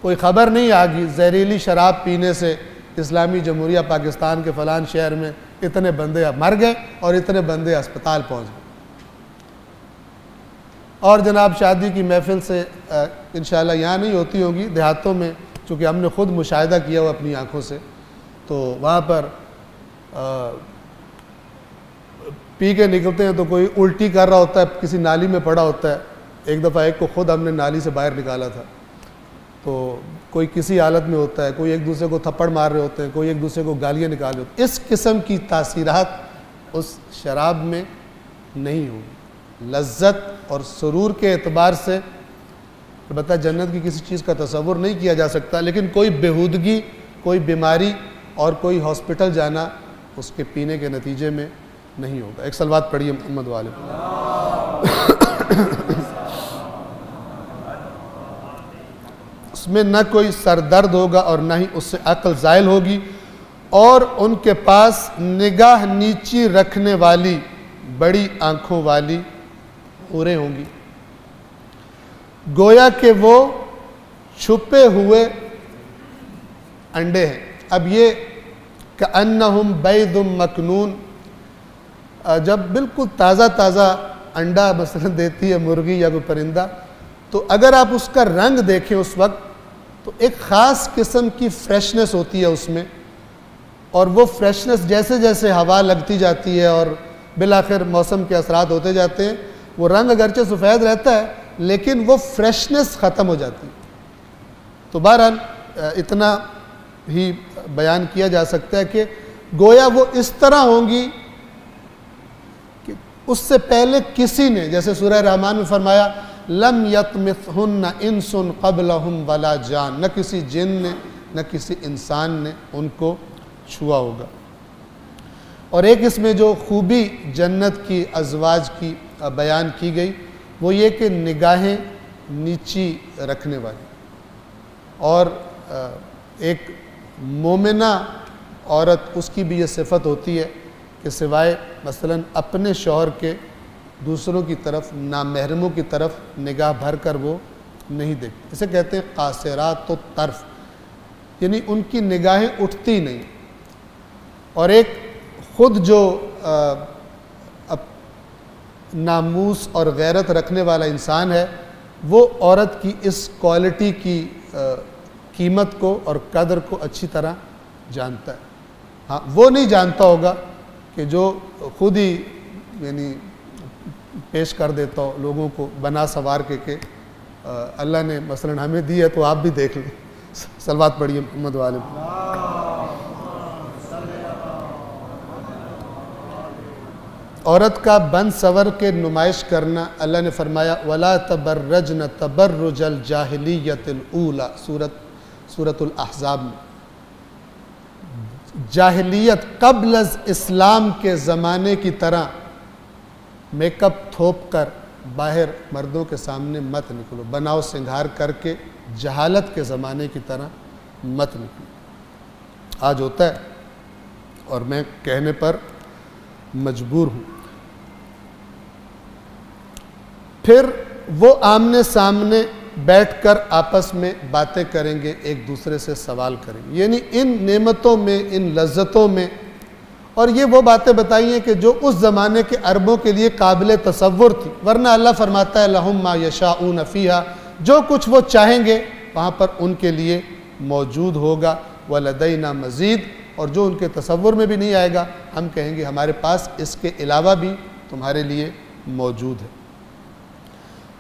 کوئی خبر نہیں آگی زہریلی شراب پینے سے اسلامی جمہوریہ پاکستان کے فلان شہر میں اتنے بندے مر گئے اور اتنے بندے اسپتال پہنچ گئے. اور جناب شادی کی محفل سے انشاءاللہ یہاں نہیں ہوتی ہوگی، دیہاتوں میں، چونکہ ہم نے خود مشاہدہ کیا ہوا اپنی آنکھوں سے، تو وہاں پر پی کے نکلتے ہیں تو کوئی الٹی کر رہا ہوتا ہے، کسی نالی میں پڑا ہوتا ہے، ایک دفعہ ایک کو خود ہم نے نالی سے باہر نکالا تھا، تو کوئی کسی حالت میں ہوتا ہے، کوئی ایک دوسرے کو تھپڑ مار رہے ہوتے ہیں، کوئی ایک دوسرے کو گالیاں نکال رہے ہوتے ہیں. اس قسم کی تاثیرات اس شراب میں نہیں ہوں. لذت اور سرور کے اعتبار سے البتہ جنت کی کسی چیز کا تصور نہیں کیا جا سکتا، لیکن کوئی بےہودگی، کوئی بیماری اور کوئی ہاسپٹل جانا اس کے پینے کے نتیجے میں نہیں ہوگا. ایک صلوات پڑھیے محمد والے. اس میں نہ کوئی سر درد ہوگا اور نہ ہی اس سے عقل زائل ہوگی، اور ان کے پاس نگاہ نیچی رکھنے والی بڑی آنکھوں والی حوریں ہوں گی، گویا کہ وہ چھپے ہوئے انڈے ہیں. اب یہ کأنہم بیض مکنون، جب بالکل تازہ تازہ انڈا مثلا دیتی ہے مرغی یا کوئی پرندہ، تو اگر آپ اس کا رنگ دیکھیں اس وقت تو ایک خاص قسم کی فریشنس ہوتی ہے اس میں، اور وہ فریشنس جیسے جیسے ہوا لگتی جاتی ہے اور بالآخر موسم کے اثرات ہوتے جاتے ہیں، وہ رنگ اگرچہ سفید رہتا ہے لیکن وہ فریشنس ختم ہو جاتی ہے. تو بہرحال اتنا ہی بیان کیا جا سکتا ہے کہ گویا وہ اس طرح ہوں گی کہ اس سے پہلے کسی نے، جیسے سورہ رحمان میں فرمایا لم یطمثہن انس قبلہم ولا جان، نہ کسی جن نے نہ کسی انسان نے ان کو چھوا ہوگا. اور ایک اس میں جو خوبی جنت کی ازواج کی بیان کی گئی وہ یہ کہ نگاہیں نیچی رکھنے والی، اور ایک مومنہ عورت اس کی بھی یہ صفت ہوتی ہے کہ سوائے مثلا اپنے شوہر کے دوسروں کی طرف، نامحرموں کی طرف نگاہ بھر کر وہ نہیں دیکھتی. اسے کہتے ہیں قاصرات الطرف، یعنی ان کی نگاہیں اٹھتی نہیں. اور ایک خود جو ناموس اور غیرت رکھنے والا انسان ہے وہ عورت کی اس کوالٹی کی قیمت کو اور قدر کو اچھی طرح جانتا ہے. ہاں وہ نہیں جانتا ہوگا کہ جو خود ہی یعنی پیش کر دیتا ہو لوگوں کو بنا سوار کے کہ اللہ نے مثلا ہمیں دی ہے تو آپ بھی دیکھ لیں. صلوات پڑھیے محمد والے. عورت کا بن سور کے نمائش کرنا، اللہ نے فرمایا وَلَا تَبَرَّجْنَ تَبَرُّجَ الْجَاهِلِيَّةِ الْأُولَى سورۃ الاحزاب میں. جاہلیت قبل از اسلام کے زمانے کی طرح میک اپ تھوپ کر باہر مردوں کے سامنے مت نکلو، بناؤ سنگھار کر کے جہالت کے زمانے کی طرح مت نکلو. آج ہوتا ہے اور میں کہنے پر مجبور ہوں. پھر وہ آمنے سامنے بیٹھ کر آپس میں باتیں کریں گے، ایک دوسرے سے سوال کریں گے، یعنی ان نعمتوں میں، ان لذتوں میں. اور یہ وہ باتیں بتائی ہیں کہ جو اس زمانے کے عربوں کے لیے قابل تصور تھی، ورنہ اللہ فرماتا ہے لَهُمْ مَا يَشَاءُونَ فِيهَا، جو کچھ وہ چاہیں گے وہاں پر ان کے لیے موجود ہوگا. وَلَدَيْنَا مَزِيد، اور جو ان کے تصور میں بھی نہیں آئے گا ہم کہیں گے ہمارے پاس اس کے علاوہ بھی تمہارے لیے موجود ہے.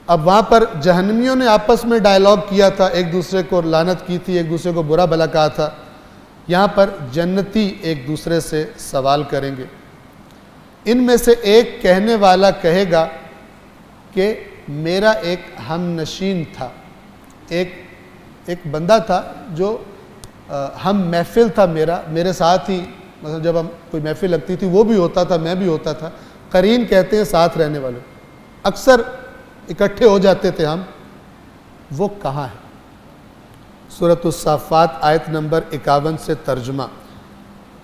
اب وہاں پر جہنمیوں نے آپس میں ڈائلاگ کیا تھا، ایک دوسرے کو لعنت کی تھی، ایک دوسرے کو برا بھلا کہا تھا. یہاں پر جنتی ایک دوسرے سے سوال کریں گے. ان میں سے ایک کہنے والا کہے گا کہ میرا ایک ہم نشین تھا، ایک بندہ تھا جو ہم محفل تھا، میرے ساتھ ہی مثلا جب ہم کوئی محفل لگتی تھی وہ بھی ہوتا تھا، میں بھی ہوتا تھا. قرین کہتے ہیں ساتھ رہنے والے، اکثر اکٹھے ہو جاتے تھے ہم. وہ کہاں ہے؟ سورۃ الصافات آیت نمبر 51 سے ترجمہ.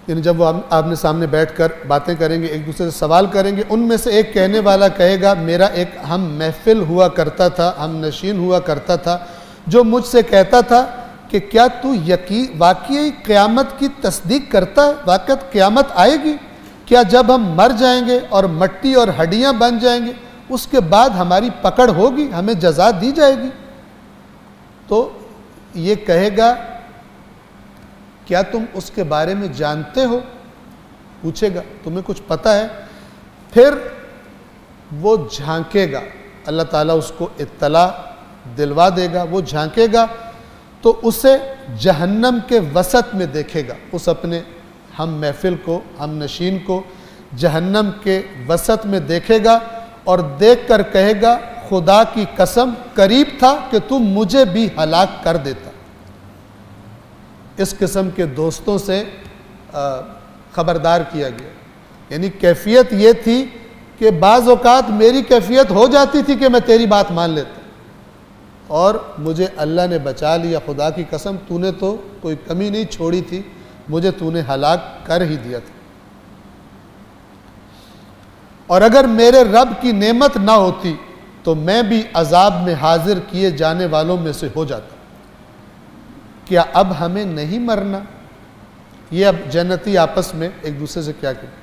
یعنی جب وہ آپ نے سامنے بیٹھ کر باتیں کریں گے، ایک دوسرے سے سوال کریں گے. ان میں سے ایک کہنے والا کہے گا میرا ایک ہم محفل ہوا کرتا تھا، ہم نشین ہوا کرتا تھا، جو مجھ سے کہتا تھا کہ کیا تو واقعی قیامت کی تصدیق کرتا ہے؟ واقعی قیامت آئے گی کیا؟ جب ہم مر جائیں گے اور مٹی اور ہڈیاں بن جائیں گے اس کے بعد ہماری پکڑ ہوگی، ہمیں جزا دی جائے گی. تو یہ کہے گا کیا تم اس کے بارے میں جانتے ہو؟ پوچھے گا تمہیں کچھ پتہ ہے؟ پھر وہ جھانکے گا اللہ تعالیٰ اس کو اطلاع دلوا دے گا، وہ جھانکے گا تو اسے جہنم کے وسط میں دیکھے گا، اس اپنے ہم محفل کو، ہم نشین کو جہنم کے وسط میں دیکھے گا اور دیکھ کر کہے گا خدا کی قسم قریب تھا کہ تم مجھے بھی ہلاک کر دیتا۔ اس قسم کے دوستوں سے خبردار کیا گیا، یعنی کیفیت یہ تھی کہ بعض اوقات میری کیفیت ہو جاتی تھی کہ میں تیری بات مان لیتا اور مجھے اللہ نے بچا لیا، خدا کی قسم تو نے تو کوئی کمی نہیں چھوڑی تھی، مجھے تو نے ہلاک کر ہی دیا تھا۔ اور اگر میرے رب کی نعمت نہ ہوتی تو میں بھی عذاب میں حاضر کیے جانے والوں میں سے ہو جاتا۔ کیا اب ہمیں نہیں مرنا؟ یہ اب جنتی آپس میں ایک دوسرے سے کیا کہیں،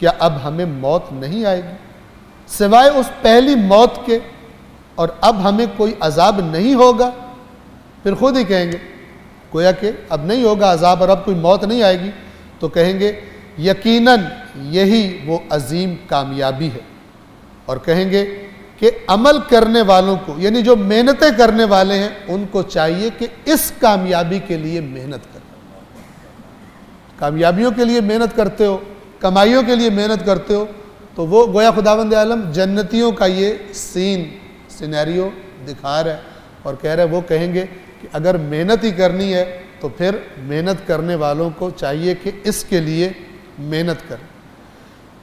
کیا اب ہمیں موت نہیں آئے گی سوائے اس پہلی موت کے، اور اب ہمیں کوئی عذاب نہیں ہوگا؟ پھر خود ہی کہیں گے گویا کہ اب نہیں ہوگا عذاب اور اب کوئی موت نہیں آئے گی، تو کہیں گے یقیناً یہی وہ عظیم کامیابی ہے، اور کہیں گے کہ عمل کرنے والوں کو، یعنی جو محنتیں کرنے والے ہیں ان کو چاہیے کہ اس کامیابی کے لیے محنت کریں۔ کامیابیوں کے لیے محنت کرتے ہو، کمائیوں کے لیے محنت کرتے ہو، تو وہ گویا خداوند عالم جنتیوں کا یہ سینیریو دکھا رہا ہے اور کہہ رہا ہے وہ کہیں گے کہ اگر محنت ہی کرنی ہے تو پھر محنت کرنے والوں کو چاہیے کہ اس کے لیے محنت کریں۔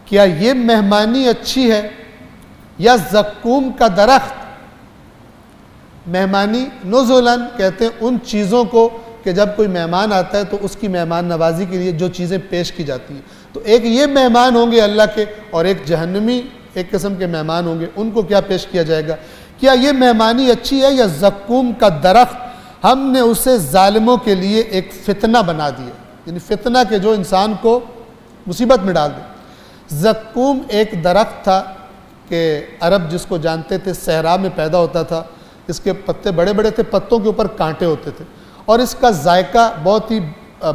کیا یہ مہمانی اچھی ہے یا زقوم کا درخت؟ مہمانی نزلاً کہتے ہیں ان چیزوں کو کہ جب کوئی مہمان آتا ہے تو اس کی مہمان نوازی کے لیے جو چیزیں پیش کی جاتی ہیں، تو ایک یہ مہمان ہوں گے اللہ کے اور ایک جہنمی ایک قسم کے مہمان ہوں گے، ان کو کیا پیش کیا جائے گا؟ کیا یہ مہمانی اچھی ہے یا زقوم کا درخت ہم نے اسے ظالموں کے لیے ایک فتنہ بنا دیا، یعنی فتنہ کے جو انسان کو مصیبت میں ڈال دے۔ زقوم ایک درخت تھا کہ عرب جس کو جانتے تھے صحرا میں پیدا ہوتا تھا، اس کے پتے بڑے بڑے تھے، پتوں کے اوپر کانٹے ہوتے تھے اور اس کا ذائقہ بہت ہی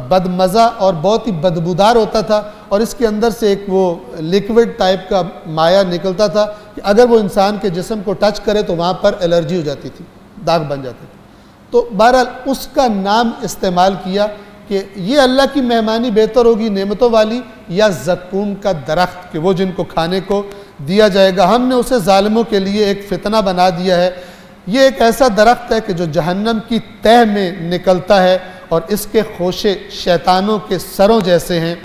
بدمزہ اور بہت ہی بدبودار ہوتا تھا، اور اس کے اندر سے ایک وہ لیکوڈ ٹائپ کا مائع نکلتا تھا کہ اگر وہ انسان کے جسم کو ٹچ کرے تو وہاں پر الرجی ہو جاتی تھی، داغ بن جاتے تھے۔ تو بہرحال اس کا نام استعمال کیا کہ یہ اللہ کی مہمانی بہتر ہوگی نعمتوں والی یا زقوم کا درخت کہ وہ جن کو کھانے کو دیا جائے گا، ہم نے اسے ظالموں کے لیے ایک فتنہ بنا دیا ہے۔ یہ ایک ایسا درخت ہے کہ جو جہنم کی تہ میں نکلتا ہے اور اس کے خوشے شیطانوں کے سروں جیسے ہیں،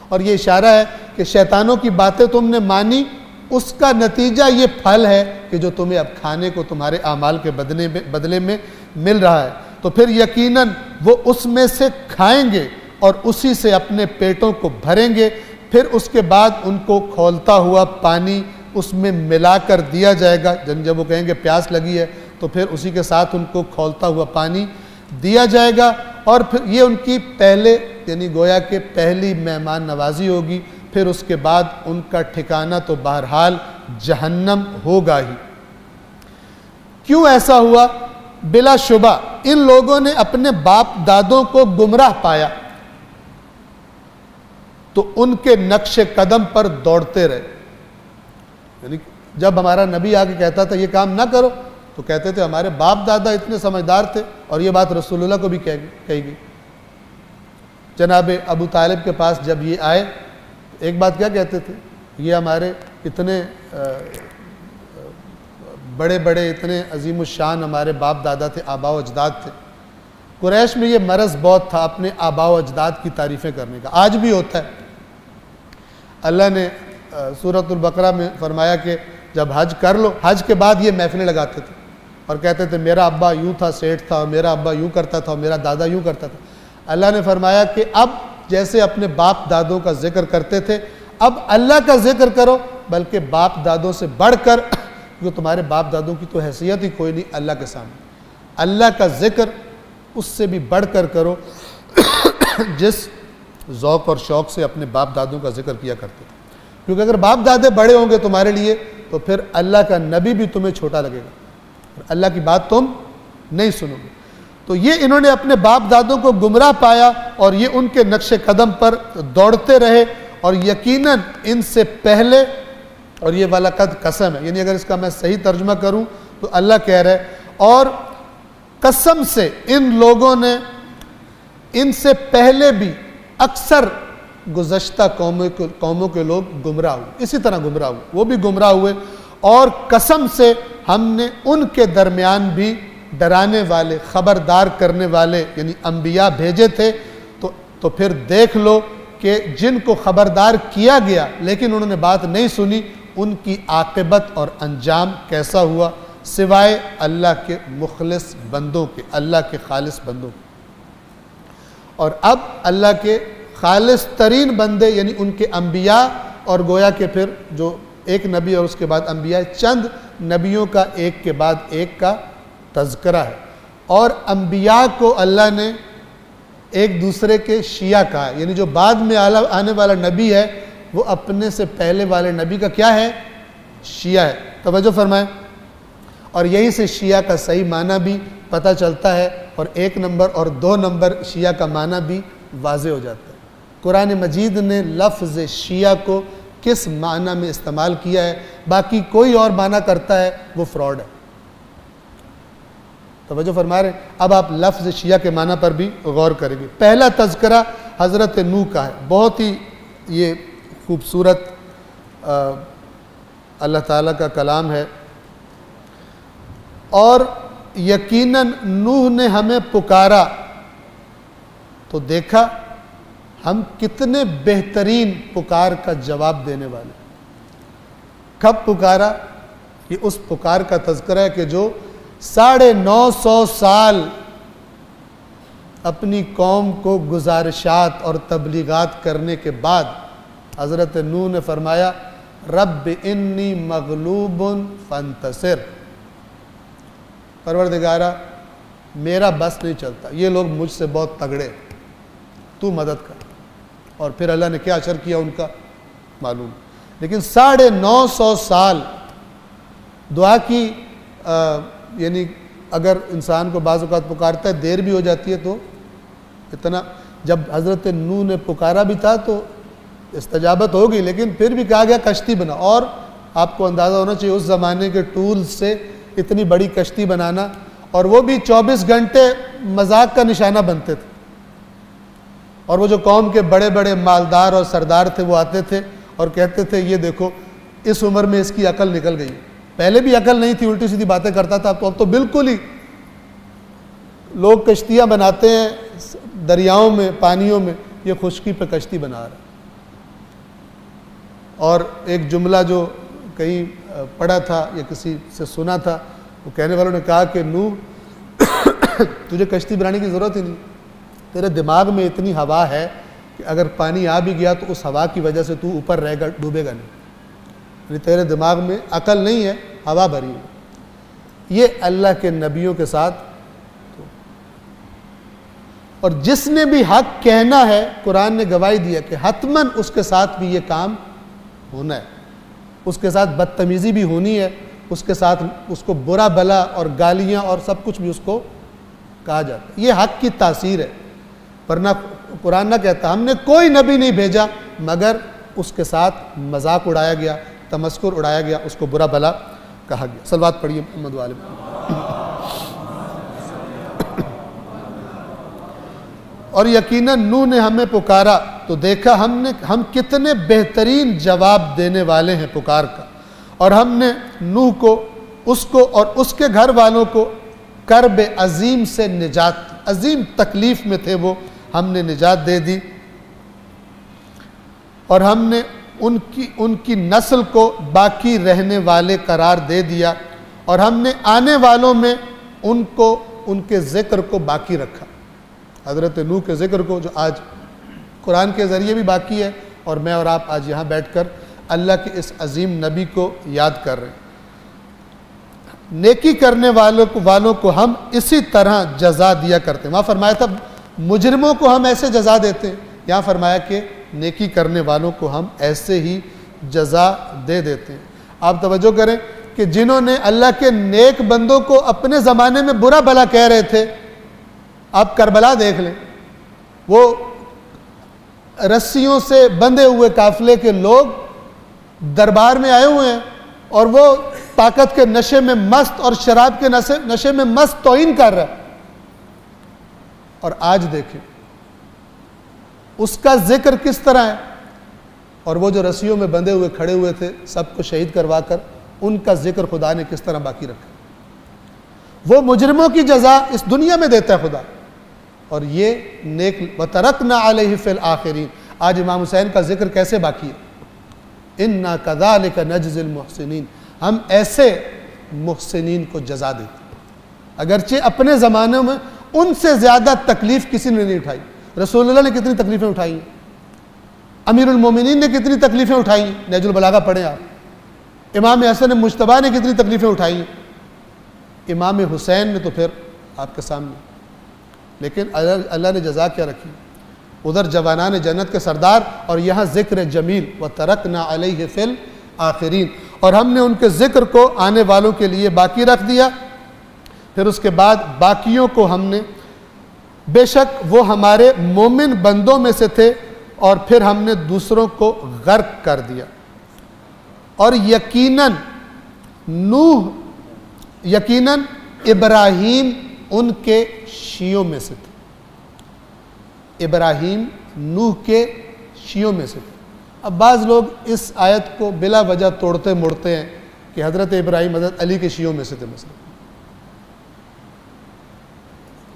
اور یہ اشارہ ہے کہ شیطانوں کی باتیں تم نے مانی، اس کا نتیجہ یہ پھل ہے کہ جو تمہیں اب کھانے کو تمہارے اعمال کے بدلے میں مل رہا ہے، تو پھر یقیناً وہ اس میں سے کھائیں گے اور اسی سے اپنے پیٹوں کو بھریں گے، پھر اس کے بعد ان کو کھولتا ہوا پانی اس میں ملا کر دیا جائے گا، جب وہ کہیں گے پیاس لگی ہے تو پھر اسی کے ساتھ ان کو کھولتا ہوا پانی دیا جائے گا، اور پھر یہ ان کی پہلے یعنی گویا کہ پہلی مہمان نوازی ہوگی، پھر اس کے بعد ان کا ٹھکانہ تو بہرحال جہنم ہوگا ہی۔ کیوں ایسا ہوا؟ بلا شبہ ان لوگوں نے اپنے باپ دادوں کو گمراہ پایا تو ان کے نقش قدم پر دوڑتے رہے، یعنی جب ہمارا نبی آگے کہتا تھا یہ کام نہ کرو تو کہتے تھے ہمارے باپ دادا اتنے سمجھدار تھے، اور یہ بات رسول اللہ کو بھی کہی گئی۔ جناب ابو طالب کے پاس جب یہ آئے ایک بات کیا کہتے تھے، یہ ہمارے اتنے بڑے بڑے اتنے عظیم الشان ہمارے باپ دادا تھے، آباء و اجداد تھے۔ قریش میں یہ مرض بہت تھا اپنے آباء و اجداد کی تعریفیں کرنے کا، آج بھی ہوتا ہے۔ اللہ نے سورۃ البقرہ میں فرمایا کہ جب حج کر لو، حج کے بعد یہ محفلیں لگاتے تھے اور کہتے تھے میرا ابا یوں تھا، سیٹھ تھا، اور میرا ابا یوں کرتا تھا، اور میرا دادا یوں کرتا تھا۔ اللہ نے فرمایا کہ اب جیسے اپنے باپ دادوں کا ذکر کرتے تھے اب اللہ کا ذکر کرو، بلکہ باپ دادوں سے بڑھ کر، کیونکہ تمہارے باپ دادوں کی تو حیثیت ہی کوئی نہیں اللہ کے سامنے، اللہ کا ذکر اس سے بھی بڑھ کر کرو جس ذوق اور شوق سے اپنے باپ دادوں کا ذکر کیا کرتے تھے، کیونکہ اگر باپ دادے بڑے ہوں گے تمہارے لیے تو پھر اللہ کا نبی بھی تمہیں چھوٹا لگے گا، اللہ کی بات تم نہیں سنو گے۔ تو یہ انہوں نے اپنے باپ دادوں کو گمراہ پایا اور یہ ان کے نقش قدم پر دوڑتے رہے، اور یقیناً ان سے پہلے اور یہ وَلَقَدْ قسم ہے، یعنی اگر اس کا میں صحیح ترجمہ کروں تو اللہ کہہ رہا ہے اور قسم سے ان لوگوں نے ان سے پہلے بھی اکثر گزشتہ قوموں کے لوگ گمراہ ہوئے، اسی طرح گمراہ ہوئے، وہ بھی گمراہ ہوئے، اور قسم سے ہم نے ان کے درمیان بھی ڈرانے والے، خبردار کرنے والے یعنی انبیاء بھیجے تھے، تو پھر دیکھ لو کہ جن کو خبردار کیا گیا لیکن انہوں نے بات نہیں سنی، ان کی عاقبت اور انجام کیسا ہوا، سوائے اللہ کے مخلص بندوں کے، اللہ کے خالص بندوں کے۔ اور اب اللہ کے خالص ترین بندے یعنی ان کے انبیاء، اور گویا کہ پھر جو ایک نبی اور اس کے بعد انبیاء، چند نبیوں کا ایک کے بعد ایک کا تذکرہ ہے، اور انبیاء کو اللہ نے ایک دوسرے کے شیعہ کہا ہے، یعنی جو بعد میں آنے والا نبی ہے وہ اپنے سے پہلے والے نبی کا کیا ہے؟ شیعہ ہے۔ توجہ فرمائیں، اور یہی سے شیعہ کا صحیح معنی بھی پتہ چلتا ہے، اور 1 نمبر اور 2 نمبر شیعہ کا معنی بھی واضح ہو جاتا ہے۔ قرآن مجید نے لفظ شیعہ کو کس معنی میں استعمال کیا ہے، باقی کوئی اور معنی کرتا ہے وہ فراڈ ہے۔ توجہ فرما رہے ہیں، اب آپ لفظ شیعہ کے معنی پر بھی غور کریں گے۔ پہلا تذکرہ حضرت نوح کا ہے، بہت ہی یہ خوبصورت اللہ تعالیٰ کا کلام ہے، اور یقیناً نوح نے ہمیں پکارا تو دیکھا ہم کتنے بہترین پکار کا جواب دینے والے۔ کب پکارا؟ یہ اس پکار کا تذکرہ ہے کہ جو 950 سال اپنی قوم کو گزارشات اور تبلیغات کرنے کے بعد حضرت نوح نے فرمایا رب انی مغلوب فانتصر، پروردگارہ میرا بس نہیں چلتا، یہ لوگ مجھ سے بہت تگڑے، تو مدد کر۔ اور پھر اللہ نے کیا اثر کیا ان کا معلوم، لیکن 950 سال دعا کی، یعنی اگر انسان کو بعض اوقات پکارتا ہے دیر بھی ہو جاتی ہے تو اتنا، جب حضرت نوح نے پکارا بھی تھا تو استجابت ہوگی، لیکن پھر بھی کہا گیا کشتی بنا، اور آپ کو اندازہ ہونا چاہیے اس زمانے کے ٹولز سے اتنی بڑی کشتی بنانا، اور وہ بھی 24 گھنٹے مذاق کا نشانہ بنتے تھے، اور وہ جو قوم کے بڑے بڑے مالدار اور سردار تھے وہ آتے تھے اور کہتے تھے یہ دیکھو اس عمر میں اس کی عقل نکل گئی، پہلے بھی عقل نہیں تھی، الٹی سیدھی باتیں کرتا تھا، تو اب تو بالکل ہی لوگ کشتیاں بناتے ہیں دریاؤں میں، پانیوں میں، یہ خشکی پہ کشتی بنا رہا ہے۔ اور ایک جملہ جو کہیں پڑھا تھا یا کسی سے سنا تھا، وہ کہنے والوں نے کہا کہ نوح تجھے کشتی بنانے کی ضرورت ہی نہیں، تیرے دماغ میں اتنی ہوا ہے کہ اگر پانی آ بھی گیا تو اس ہوا کی وجہ سے تو اوپر رہے گا، ڈوبے گا نہیں، یعنی تیرے دماغ میں عقل نہیں ہے، ہوا بھری ہے۔ یہ اللہ کے نبیوں کے ساتھ، اور جس نے بھی حق کہنا ہے قرآن نے گواہی دیا کہ حتماً اس کے ساتھ بھی یہ کام ہونا ہے، اس کے ساتھ بدتمیزی بھی ہونی ہے، اس کے ساتھ اس کو برا بلا اور گالیاں اور سب کچھ بھی اس کو کہا جاتا ہے۔ یہ حق کی تاثیر ہے، ورنہ قرآن نہ کہتا ہم نے کوئی نبی نہیں بھیجا مگر اس کے ساتھ مذاق اڑایا گیا، تمسخر اڑایا گیا، اس کو برا بلا کہا گیا۔ صلوات پڑھیے محمد والے۔ اور یقیناً نوح نے ہمیں پکارا تو دیکھا ہم کتنے بہترین جواب دینے والے ہیں پکار کا، اور ہم نے نوح کو، اس کو اور اس کے گھر والوں کو کرب عظیم سے نجات دی، عظیم تکلیف میں تھے وہ، ہم نے نجات دے دی، اور ہم نے ان کی نسل کو باقی رہنے والے قرار دے دیا، اور ہم نے آنے والوں میں ان کے ذکر کو باقی رکھا، حضرت نوح کے ذکر کو جو آج قرآن کے ذریعے بھی باقی ہے، اور میں اور آپ آج یہاں بیٹھ کر اللہ کے اس عظیم نبی کو یاد کر رہے ہیں۔ نیکی کرنے والوں کو ہم اسی طرح جزا دیا کرتے ہیں، وہاں فرمایا تھا مجرموں کو ہم ایسے جزا دیتے ہیں، یہاں فرمایا کہ نیکی کرنے والوں کو ہم ایسے ہی جزا دے دیتے ہیں۔ آپ توجہ کریں کہ جنہوں نے اللہ کے نیک بندوں کو اپنے زمانے میں برا بھلا کہہ رہے تھے، آپ کربلا دیکھ لیں، وہ رسیوں سے بندھے ہوئے قافلے کے لوگ دربار میں آئے ہوئے ہیں اور وہ طاقت کے نشے میں مست اور شراب کے نشے میں مست توہین کر رہا ہے. اور آج دیکھیں اس کا ذکر کس طرح ہے, اور وہ جو رسیوں میں بندھے ہوئے کھڑے ہوئے تھے سب کو شہید کروا کر, ان کا ذکر خدا نے کس طرح باقی رکھا. وہ مجرموں کی جزا اس دنیا میں دیتا ہے خدا, اور یہ نیک وَتَرَكْنَا عَلَيْهِ فِي الْآخِرِينَ. آج امام حسین کا ذکر کیسے باقی ہے؟ اِنَّا كَذَلِكَ نَجْزِي الْمُحْسِنِينَ. ہم ایسے محسنین کو جزا دیتے ہیں, اگرچہ اپنے زمانے میں ان سے زیادہ تکلیف کسی نے نہیں اٹھائی. رسول اللہ نے کتنی تکلیفیں اٹھائی ہیں, امیر المومنین نے کتنی تکلیفیں اٹھائی ہیں, نہج البلاغہ پڑھیں آپ. امام حسن مجتبیٰ نے کتنی تکلیفیں اٹھائی ہیں, امام حسین نے تو پھر آپ کے سامنے. لیکن اللہ نے جزا کیا رکھی, ادھر جوانان جنت کے سردار اور یہاں ذکر جمیل وَتَرَكْنَا عَلَيْهِ فِي الْآخِرِينَ. اور ہم نے ان کے ذکر کو آنے والوں کے لیے باقی رکھ دیا. پھر اس کے بعد باقیوں کو ہم نے, بے شک وہ ہمارے مومن بندوں میں سے تھے, اور پھر ہم نے دوسروں کو غرق کر دیا. اور یقیناً ابراہیم ان کے شیعوں میں سے تھے. ابراہیم نوح کے شیعوں میں سے تھے. اب بعض لوگ اس آیت کو بلا وجہ توڑتے موڑتے ہیں کہ حضرت ابراہیم حضرت علی کے شیعوں میں سے تھے. مثلا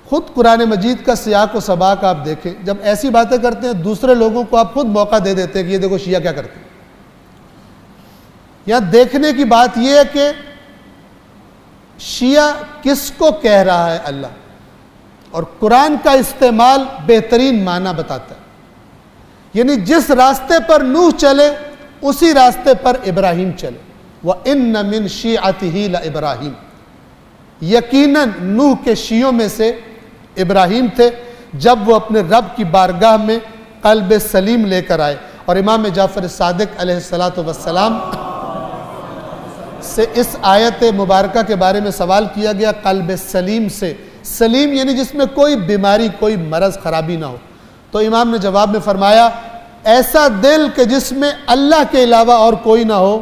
خود قرآن مجید کا سیاق و سباق آپ دیکھیں, جب ایسی باتیں کرتے ہیں دوسرے لوگوں کو آپ خود موقع دے دیتے ہیں کہ یہ دیکھو شیعہ کیا کرتے ہیں. یہاں دیکھنے کی بات یہ ہے کہ شیعہ کس کو کہہ رہا ہے اللہ, اور قرآن کا استعمال بہترین معنی بتاتا ہے. یعنی جس راستے پر نوح چلے اسی راستے پر ابراہیم چلے. وَإِنَّ مِن شِيعَتِهِ لَإِبْرَاهِيمَ. یقیناً نوح کے شیعوں میں سے ابراہیم تھے جب وہ اپنے رب کی بارگاہ میں قلب سلیم لے کر آئے. اور امام جعفر صادق علیہ السلام سے اس آیت مبارکہ کے بارے میں سوال کیا گیا, قلب سلیم سے. سلیم یعنی جس میں کوئی بیماری کوئی مرض خرابی نہ ہو. تو امام نے جواب میں فرمایا ایسا دل کہ جس میں اللہ کے علاوہ اور کوئی نہ ہو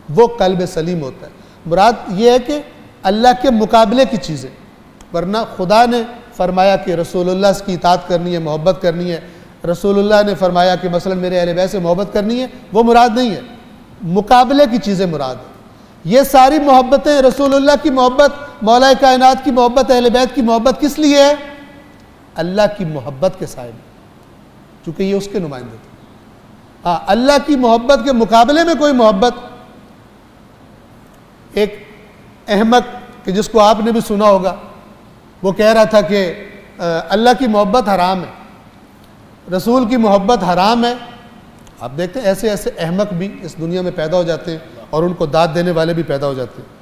وہ قلب سلیم ہوتا ہے. مراد یہ ہے کہ اللہ کے مقابلے کی چیزیں, ورنہ خدا نے فرمایا کہ رسول اللہ کی اطاعت کرنی ہے, محبت کرنی ہے. رسول اللہ نے فرمایا کہ مثلا میرے اہل بیت سے محبت کرنی ہے, وہ مراد نہیں ہے. مقابلے کی چیزیں مراد ہیں. یہ ساری محبتیں, رسول اللہ کی محبت, مولا کائنات کی محبت, اہل بیت کی محبت کس لیے ہے؟ اللہ کی محبت کے سائے میں, چونکہ یہ اس کے نمائندے تھے. ہاں, اللہ کی محبت کے مقابلے میں کوئی محبت. ایک احمق کہ جس کو آپ نے بھی سنا ہوگا, وہ کہہ رہا تھا کہ اللہ کی محبت حرام ہے, رسول کی محبت حرام ہے. آپ دیکھتے ہیں ایسے ایسے احمق بھی اس دنیا میں پیدا ہو جاتے ہیں, اور ان کو داد دینے والے بھی پیدا ہو جاتے ہیں.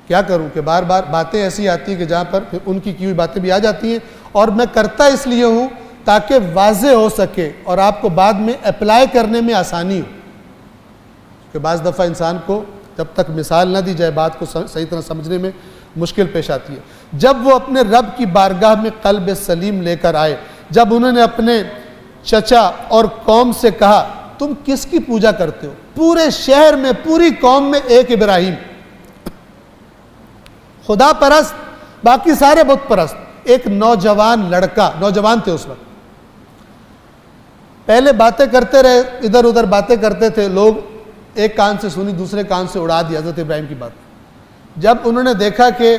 کیا کروں کہ بار بار باتیں ایسی آتی ہیں کہ جہاں پر ان کی ہوئی باتیں بھی آ جاتی ہیں, اور میں کرتا اس لیے ہوں تاکہ واضح ہو سکے اور آپ کو بعد میں اپلائی کرنے میں آسانی ہو. کہ بعض دفعہ انسان کو جب تک مثال نہ دی جائے بات کو صحیح طرح سمجھنے میں مشکل پیش آتی ہے. جب وہ اپنے رب کی بارگاہ میں قلب سلیم لے کر آئے, جب انہوں نے اپنے چچا اور قوم سے کہا تم کس کی پوجا کرتے ہو؟ پورے شہر میں, پوری قوم میں ایک ابراہیم, خدا پرست, باقی سارے بت پرست. ایک نوجوان لڑکا, نوجوان تھے اس وقت, پہلے باتیں کرتے رہے, ادھر ادھر باتیں کرتے تھے لوگ, ایک کان سے سنی دوسرے کان سے اڑا دی حضرت ابراہیم کی بات. جب انہوں نے دیکھا کہ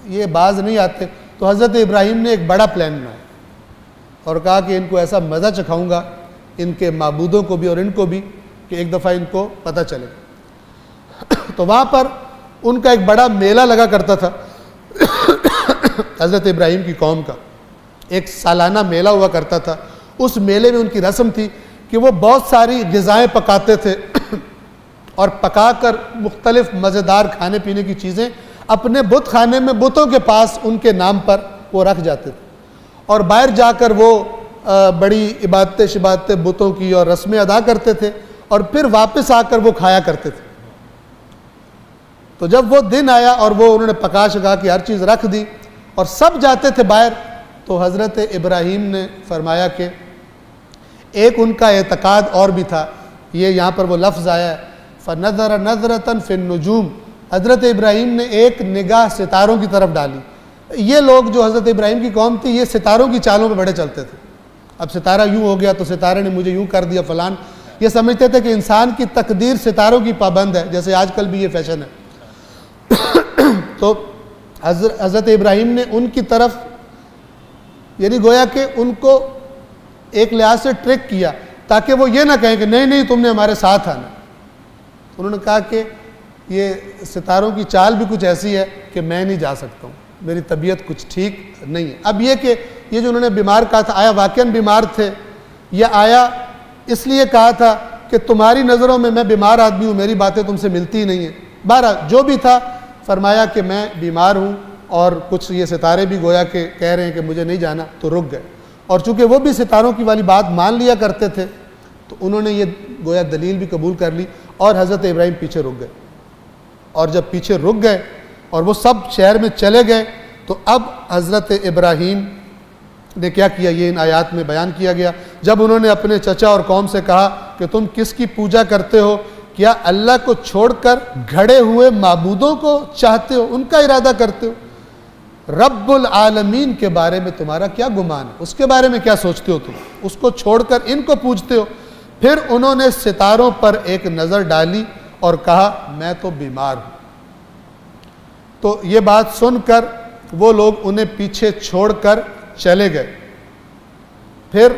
یہ باز نہیں آتے تو حضرت ابراہیم نے ایک بڑا پلان بنایا اور کہا کہ ان کو ایسا مزہ چکھاؤں گا, ان کے معبودوں کو بھی اور ان کو بھی, کہ ایک دفعہ ان کو پتہ چلے. تو وہاں پر ان کا ایک بڑا میلہ لگا کرتا تھا حضرت ابراہیم کی قوم کا, ایک سالانہ میلہ ہوا کرتا تھا. اس میلے میں ان کی رسم تھی کہ وہ بہت ساری غذائیں پکاتے تھے اور پکا کر مختلف مزیدار کھانے پینے کی چیزیں اپنے بت خانے میں بتوں کے پاس ان کے نام پر وہ رکھ جاتے تھے, اور باہر جا کر وہ بڑی عبادتیں شبادتیں بتوں کی اور رسمیں ادا کرتے تھے, اور پھر واپس آ کر وہ کھایا کرتے تھے. تو جب وہ دن آیا اور وہ انہوں نے پکا شکا کی ہر چیز رکھ دی اور سب جاتے تھے باہر, تو حضرت ابراہیم نے فرمایا کہ ایک ان کا اعتقاد اور بھی تھا یہ یہاں پر وہ لفظ آیا ہے فَنَظَرَ نَظْرَةً فِي النُّجُومِ، حضرت ابراہیم نے ایک نگاہ ستاروں کی طرف ڈالی. یہ لوگ جو حضرت ابراہیم کی قوم تھی یہ ستاروں کی چالوں پہ بڑے چلتے تھے. اب ستارہ یوں ہو گیا تو ستارے نے مجھے یوں کر دیا فلان. یہ سمجھتے تھے کہ انسان کی تقدیر ستاروں کی پابند ہے، جیسے آج کل بھی یہ فیشن ہے. تو حضرت ابراہیم نے ان کی طرف یعنی گویا کہ ان کو ایک لحاظ سے ٹرک کیا تاکہ وہ یہ نہ کہیں کہ نہیں نہیں تم نے ہمارے ساتھ آنا. انہوں نے کہا کہ یہ ستاروں کی چال بھی کچھ ایسی ہے کہ میں نہیں جا سکتا ہوں، میری طبیعت کچھ ٹھیک نہیں ہے. اب یہ کہ یہ جو انہوں نے بیمار کہا تھا آیا واقعاً بیمار تھے یا آیا اس لیے کہا تھا کہ تمہاری نظروں میں میں بیمار آدمی ہوں، میری باتیں تم سے ملتی نہیں ہیں. بہرحال جو بھی تھا فرمایا کہ میں بیمار ہوں اور کچھ یہ ستارے بھی گویا کہ کہہ رہے ہیں کہ مجھے نہیں جانا، تو رک گئے. اور چونکہ وہ بھی ستاروں کی والی بات مان لیا کرتے تھے تو انہوں نے یہ گویا دلیل بھی قبول کر لی اور حضرت ابراہیم پیچھے رک گئے. اور جب پیچھے رک گئے اور وہ سب شہر میں چلے گئے تو اب حضرت ابراہیم نے کیا کیا یہ ان آیات میں بیان کیا گیا. جب انہوں نے اپنے چچا اور قوم سے کہا کہ تم کس کی پوجا کرتے ہو، کیا اللہ کو چھوڑ کر گھڑے ہوئے معبودوں کو چاہتے ہو، ان کا ارادہ کرتے ہو؟ رب العالمین کے بارے میں تمہارا کیا گمان ہے، اس کے بارے میں کیا سوچتے ہو تم؟ اس کو چھوڑ کر ان کو پوجتے ہو. پھر انہوں نے ستاروں پر ایک نظر ڈالی اور کہا میں تو بیمار ہوں. تو یہ بات سن کر وہ لوگ انہیں پیچھے چھوڑ کر چلے گئے. پھر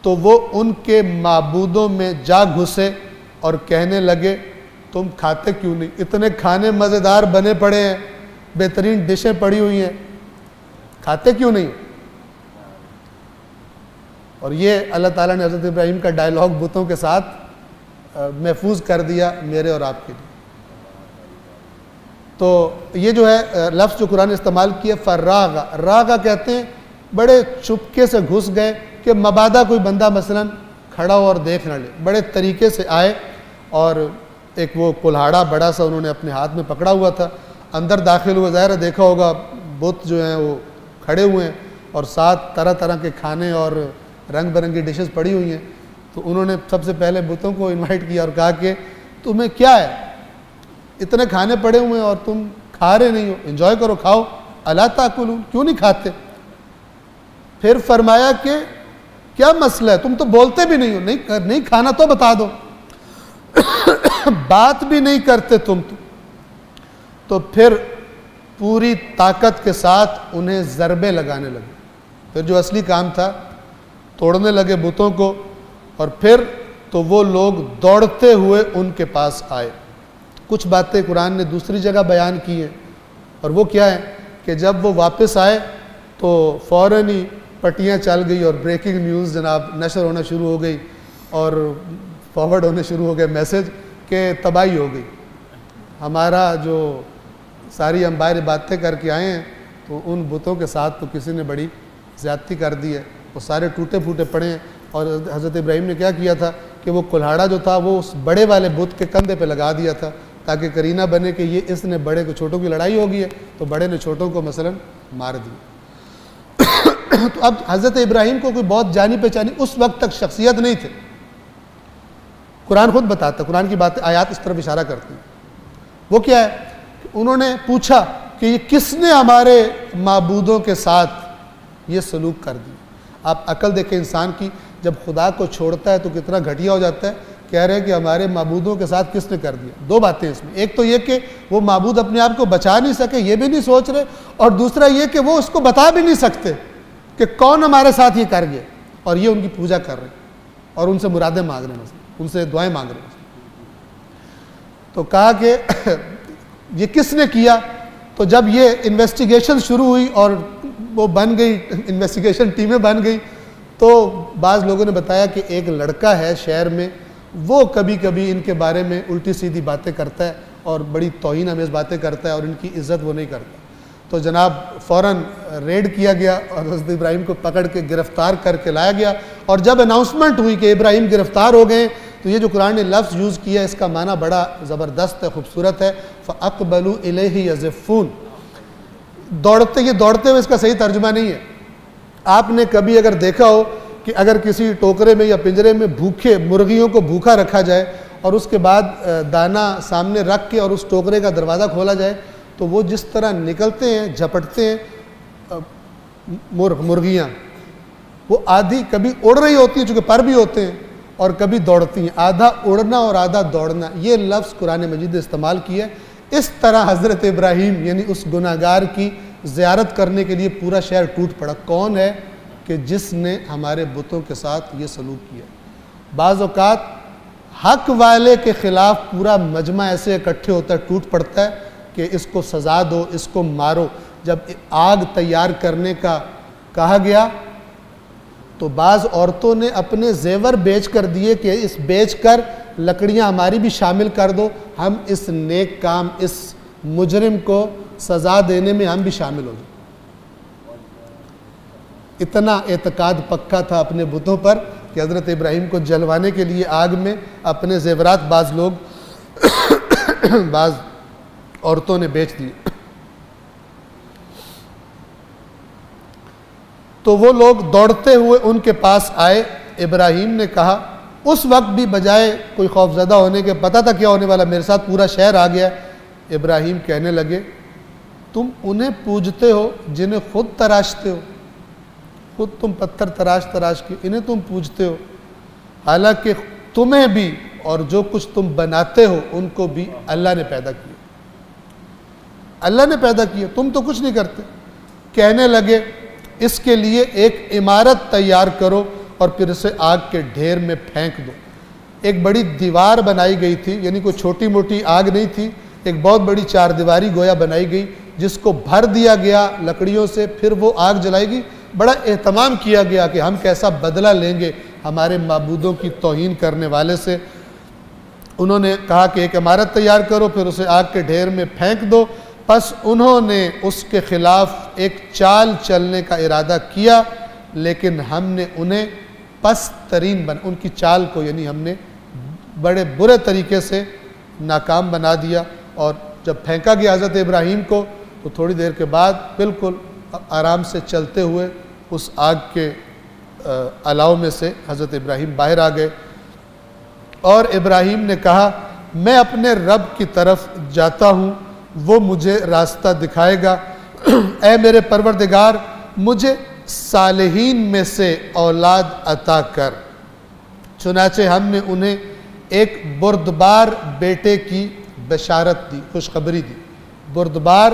تو وہ ان کے معبودوں میں جا گھسے اور کہنے لگے تم کھاتے کیوں نہیں؟ اتنے کھانے مزیدار بنے پڑے ہیں، بہترین ڈشیں پڑی ہوئی ہیں، کھاتے کیوں نہیں؟ اور یہ اللہ تعالیٰ نے حضرت ابراہیم کا ڈائلاگ بتوں کے ساتھ محفوظ کر دیا میرے اور آپ کے لیے. تو یہ جو ہے لفظ جو قرآن نے استعمال کیا فراغا، راغا کہتے ہیں بڑے چپکے سے گھس گئے کہ مبادا کوئی بندہ مثلا کھڑا ہو اور دیکھ نہ لے. بڑے طریقے سے آئے اور ایک وہ کلہاڑا بڑا سا انہوں نے اپنے ہاتھ میں پکڑا ہوا تھا، اندر داخل ہوئے. ظاہر دیکھا ہوگا بت جو ہیں وہ کھڑے ہوئے ہیں اور ساتھ طرح طرح کے کھانے اور رنگ برنگی ڈشز پڑی ہوئی ہیں. تو انہوں نے سب سے پہلے بتوں کو انوائٹ کیا اور کہا کہ تمہیں کیا ہے، اتنے کھانے پڑے ہوئے ہیں اور تم کھا رہے نہیں ہو، انجوائے کرو، کھاؤ. الا تاکلون، کیوں نہیں کھاتے؟ پھر فرمایا کہ کیا مسئلہ ہے، تم تو بولتے بھی نہیں ہو، نہیں کھانا تو بتا دو، بات بھی نہیں کرتے تم تو پھر پوری طاقت کے ساتھ انہیں ضربے لگانے لگے. پھر جو اصلی کام تھا توڑنے لگے بتوں کو. اور پھر تو وہ لوگ دوڑتے ہوئے ان کے پاس آئے. کچھ باتیں قرآن نے دوسری جگہ بیان کی ہیں اور وہ کیا ہے کہ جب وہ واپس آئے تو فوراً ہی پٹیاں چل گئی اور بریکنگ نیوز جناب نشر ہونا شروع ہو گئی اور فارورڈ ہونے شروع ہو گئے میسج کہ تباہی ہو گئی. ہمارا جو ساری ہم باہر باتیں کر کے آئے ہیں تو ان بتوں کے ساتھ تو کسی نے بڑی زیادتی کر دی ہے، وہ سارے ٹوٹے پھوٹے پڑے ہیں. اور حضرت ابراہیم نے کیا کیا تھا کہ وہ کلہاڑا جو تھا وہ اس بڑے والے بت کے کندھے پہ لگا دیا تھا تاکہ کرینہ بنے کہ یہ اس نے بڑے کو چھوٹوں کی لڑائی ہو گئی ہے تو بڑے نے چھوٹوں کو مثلا مار دیا. تو اب حضرت ابراہیم کو کوئی بہت جانی پہچانی اس وقت تک شخصیت نہیں تھی. قرآن خود بتاتا، قرآن کی باتیں آیات اس طرف اشارہ کرتی ہیں. وہ کیا ہے کہ انہوں نے پوچھا کہ یہ کس نے ہمارے معبودوں کے ساتھ یہ سلوک کر دی. آپ عقل دیکھیں انسان کی، جب خدا کو چھوڑتا ہے تو کتنا گھٹیا ہو جاتا ہے. کہہ رہے ہیں کہ ہمارے معبودوں کے ساتھ کس نے کر دیا. دو باتیں اس میں، ایک تو یہ کہ وہ معبود اپنے آپ کو بچا نہیں سکے، یہ بھی نہیں سوچ رہے، اور دوسرا یہ کہ وہ اس کو بتا بھی نہیں سکتے کہ کون ہمارے ساتھ یہ کر گیا، اور یہ ان کی پوجا کر رہے ہیں اور ان سے مرادیں مانگ رہے ہیں، مثلا ان سے دعائیں مانگ رہے ہیں. تو کہا کہ یہ کس نے کیا. تو جب یہ انویسٹیگیشن شروع ہوئی اور وہ بن گئی، انویسٹیگیشن ٹیمیں بن گئی، تو بعض لوگوں نے بتایا کہ ایک لڑکا ہے شہر میں، وہ کبھی کبھی ان کے بارے میں الٹی سیدھی باتیں کرتا ہے اور بڑی توہین آمیز باتیں کرتا ہے اور ان کی عزت وہ نہیں کرتا. تو جناب فوراً ریڈ کیا گیا اور حضرت ابراہیم کو پکڑ کے گرفتار کر کے لایا گیا. اور جب اناؤنسمنٹ ہوئی کہ ابراہیم گرفتار ہو گئے تو یہ جو قرآن نے لفظ یوز کیا اس کا معنی بڑا زبردست ہے، خوبصورت ہے. فَأَقْبَلُوا إِلَيْهِ يَزِفُّونَ، دوڑتے، یہ دوڑتے ہوئے اس کا صحیح ترجمہ نہیں ہے. آپ نے کبھی اگر دیکھا ہو کہ اگر کسی ٹوکرے میں یا پنجرے میں بھوکے مرغیوں کو بھوکا رکھا جائے اور اس کے بعد دانہ سامنے رکھ کے اور اس ٹوکرے کا دروازہ کھولا جائے تو وہ جس طرح نکلتے ہیں جھپٹتے ہیں مرغیاں، وہ آدھی کبھی اڑ رہی ہوتی ہیں چونکہ پر بھی ہوتے ہیں اور کبھی دوڑتی ہیں، آدھا اڑنا اور آدھا دوڑنا، یہ لفظ قرآن مجید نے استعمال کیا ہے۔ اس طرح حضرت ابراہیم یعنی اس گناہگار کی زیارت کرنے کے لیے پورا شہر ٹوٹ پڑا۔ کون ہے کہ جس نے ہمارے بتوں کے ساتھ یہ سلوک کیا؟ بعض اوقات حق والے کے خلاف پورا مجمع ایسے اکٹھے ہوتا ہے، ٹوٹ پڑتا ہے کہ اس کو سزا دو، اس کو مارو۔ جب آگ تیار کرنے کا کہا گیا تو بعض عورتوں نے اپنے زیور بیچ کر دیے کہ اس بیچ کر لکڑیاں ہماری بھی شامل کر دو، ہم اس نیک کام، اس مجرم کو سزا دینے میں ہم بھی شامل ہو جائیں۔ اتنا اعتقاد پکا تھا اپنے بتوں پر کہ حضرت ابراہیم کو جلوانے کے لیے آگ میں اپنے زیورات بعض لوگ بعض عورتوں نے بیچ دیے۔ تو وہ لوگ دوڑتے ہوئے ان کے پاس آئے۔ ابراہیم نے کہا، اس وقت بھی بجائے کوئی خوف زدہ ہونے کے، پتہ تھا کیا ہونے والا، میرے ساتھ پورا شہر آ گیا۔ ابراہیم کہنے لگے، تم انہیں پوجتے ہو جنہیں خود تراشتے ہو، خود تم پتھر تراش کے انہیں تم پوجتے ہو، حالانکہ تمہیں بھی اور جو کچھ تم بناتے ہو ان کو بھی اللہ نے پیدا کیا، اللہ نے پیدا کیا، تم تو کچھ نہیں کرتے۔ کہنے لگے، اس کے لیے ایک عمارت تیار کرو اور پھر اسے آگ کے ڈھیر میں پھینک دو۔ ایک بڑی دیوار بنائی گئی تھی، یعنی کوئی چھوٹی موٹی آگ نہیں تھی، ایک بہت بڑی چار دیواری گویا بنائی گئی جس کو بھر دیا گیا لکڑیوں سے، پھر وہ آگ جلائے گی۔ بڑا اہتمام کیا گیا کہ ہم کیسا بدلہ لیں گے ہمارے معبودوں کی توہین کرنے والے سے۔ انہوں نے کہا کہ ایک عمارت تیار کرو پھر اسے آگ کے ڈھیر میں پھینک دو۔ پس انہوں نے اس کے خلاف ایک چال چلنے کا ارادہ کیا، لیکن ہم نے انہیں پست ترین ان کی چال کو یعنی ہم نے بڑے برے طریقے سے ناکام بنا دیا۔ اور جب پھینکا گیا حضرت ابراہیم کو تو تھوڑی دیر کے بعد بالکل آرام سے چلتے ہوئے اس آگ کے الاؤ میں سے حضرت ابراہیم باہر آ گئے، اور ابراہیم نے کہا، میں اپنے رب کی طرف جاتا ہوں، وہ مجھے راستہ دکھائے گا۔ اے میرے پروردگار، مجھے صالحین میں سے اولاد عطا کر۔ چنانچہ ہم نے انہیں ایک بردبار بیٹے کی بشارت دی، خوشخبری دی۔ بردبار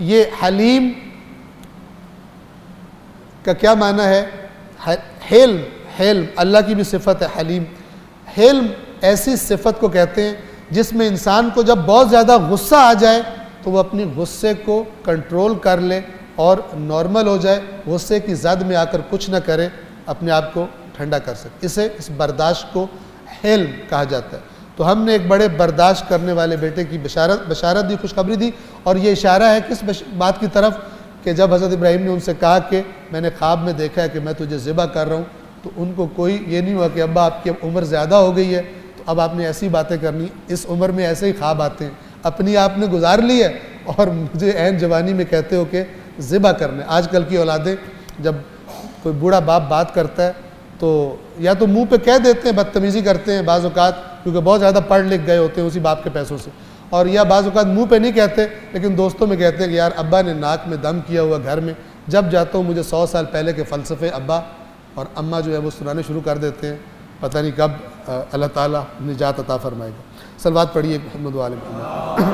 یہ حلیم کا کیا معنی ہے؟ حلم اللہ کی بھی صفت ہے حلیم۔ حلم ایسی صفت کو کہتے ہیں جس میں انسان کو جب بہت زیادہ غصہ آ جائے تو وہ اپنی غصے کو کنٹرول کر لے اور نارمل ہو جائے، غصے کی زد میں آ کر کچھ نہ کرے، اپنے آپ کو ٹھنڈا کر سکے، اس برداشت کو حلم کہا جاتا ہے۔ تو ہم نے ایک بڑے برداشت کرنے والے بیٹے کی بشارت دی، خوشخبری دی، اور یہ اشارہ ہے کس بات کی طرف کہ جب حضرت ابراہیم نے ان سے کہا کہ میں نے خواب میں دیکھا ہے کہ میں تجھے ذبح کر رہا ہوں، تو ان کو کوئی یہ نہیں ہوا کہ ابا آپ کی عمر زیادہ ہو گئی ہے تو اب آپ نے ایسی باتیں کرنی، اس عمر میں ایسے ہی خواب آتے ہیں، اپنی آپ نے گزار لی ہے اور مجھے عین جوانی میں کہتے ہو کہ ذبح کرنے۔ آج کل کی اولادیں جب کوئی بوڑھا باپ بات کرتا ہے تو یا تو منہ پہ کہہ دیتے ہیں، بدتمیزی کرتے ہیں بعض اوقات کیونکہ بہت زیادہ پڑھ لکھ گئے ہوتے ہیں اسی باپ کے پیسوں سے، اور یا بعض اوقات منہ پہ نہیں کہتے لیکن دوستوں میں کہتے ہیں کہ یار ابا نے ناک میں دم کیا ہوا گھر میں، جب جاتا ہوں مجھے 100 سال پہلے کے فلسفے ابا اور اماں جو ہے وہ سنانے شروع کر دیتے ہیں، پتہ نہیں کب اللہ تعالیٰ نجات عطا فرمائے گا۔ صلوات پڑھیے محمد و آل محمد۔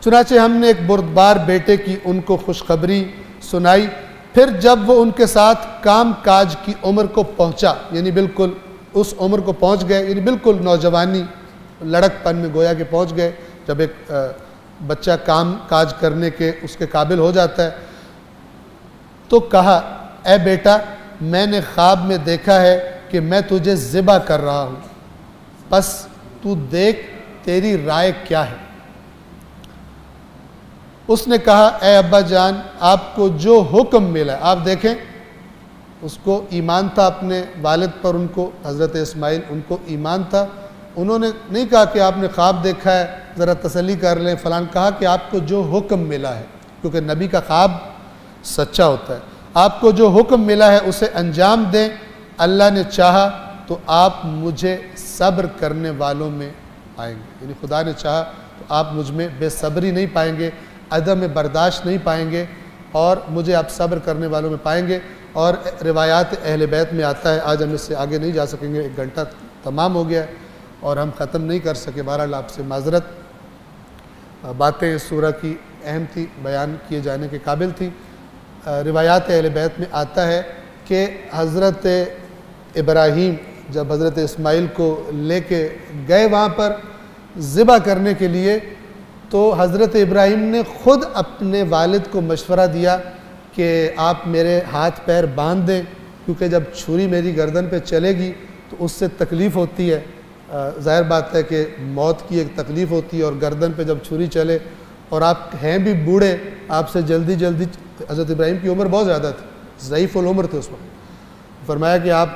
چنانچہ ہم نے ایک بردبار بیٹے کی ان کو خوشخبری سنائی، پھر جب وہ ان کے ساتھ کام کاج کی عمر کو پہنچا، یعنی بالکل اس عمر کو پہنچ گئے، یعنی بالکل نوجوانی لڑک پن میں گویا کہ پہنچ گئے، جب ایک بچہ کام کاج کرنے کے اس کے قابل ہو جاتا ہے، تو کہا، اے بیٹا، میں نے خواب میں دیکھا ہے کہ میں تجھے ذبح کر رہا ہوں، بس تو دیکھ تیری رائے کیا ہے۔ اس نے کہا، اے ابا جان، آپ کو جو حکم ملا ہے، آپ دیکھیں اس کو ایمان تھا اپنے والد پر، ان کو حضرت اسماعیل ان کو ایمان تھا، انہوں نے نہیں کہا کہ آپ نے خواب دیکھا ہے ذرا تسلی کر لیں فلان، کہا کہ آپ کو جو حکم ملا ہے، کیونکہ نبی کا خواب سچا ہوتا ہے۔ آپ کو جو حکم ملا ہے اسے انجام دیں، اللہ نے چاہا تو آپ مجھے صبر کرنے والوں میں پائیں گے، یعنی خدا نے چاہا تو آپ مجھ میں بے صبری نہیں پائیں گے، عدم برداشت نہیں پائیں گے، اور مجھے آپ صبر کرنے والوں میں پائیں گے۔ اور روایات اہل بیت میں آتا ہے، آج ہم اس سے آگے نہیں جا سکیں گے، 1 گھنٹہ تمام ہو گیا ہے اور ہم ختم نہیں کر سکے، بہرحال آپ سے معذرت۔ باتیں اس سورہ کی اہم تھی، بیان کیے جانے کے قابل تھی۔ روایات اہل بیت میں آتا ہے کہ حضرت ابراہیم جب حضرت اسماعیل کو لے کے گئے وہاں پر ذبح کرنے کے لیے، تو حضرت ابراہیم نے خود اپنے والد کو مشورہ دیا کہ آپ میرے ہاتھ پیر باندھ دیں، کیونکہ جب چھری میری گردن پہ چلے گی تو اس سے تکلیف ہوتی ہے، ظاہر بات ہے کہ موت کی ایک تکلیف ہوتی ہے، اور گردن پہ جب چھری چلے اور آپ ہیں بھی بوڑھے، آپ سے جلدی حضرت ابراہیم کی عمر بہت زیادہ تھی، ضعیف العمر تھے اس وقت، فرمایا کہ آپ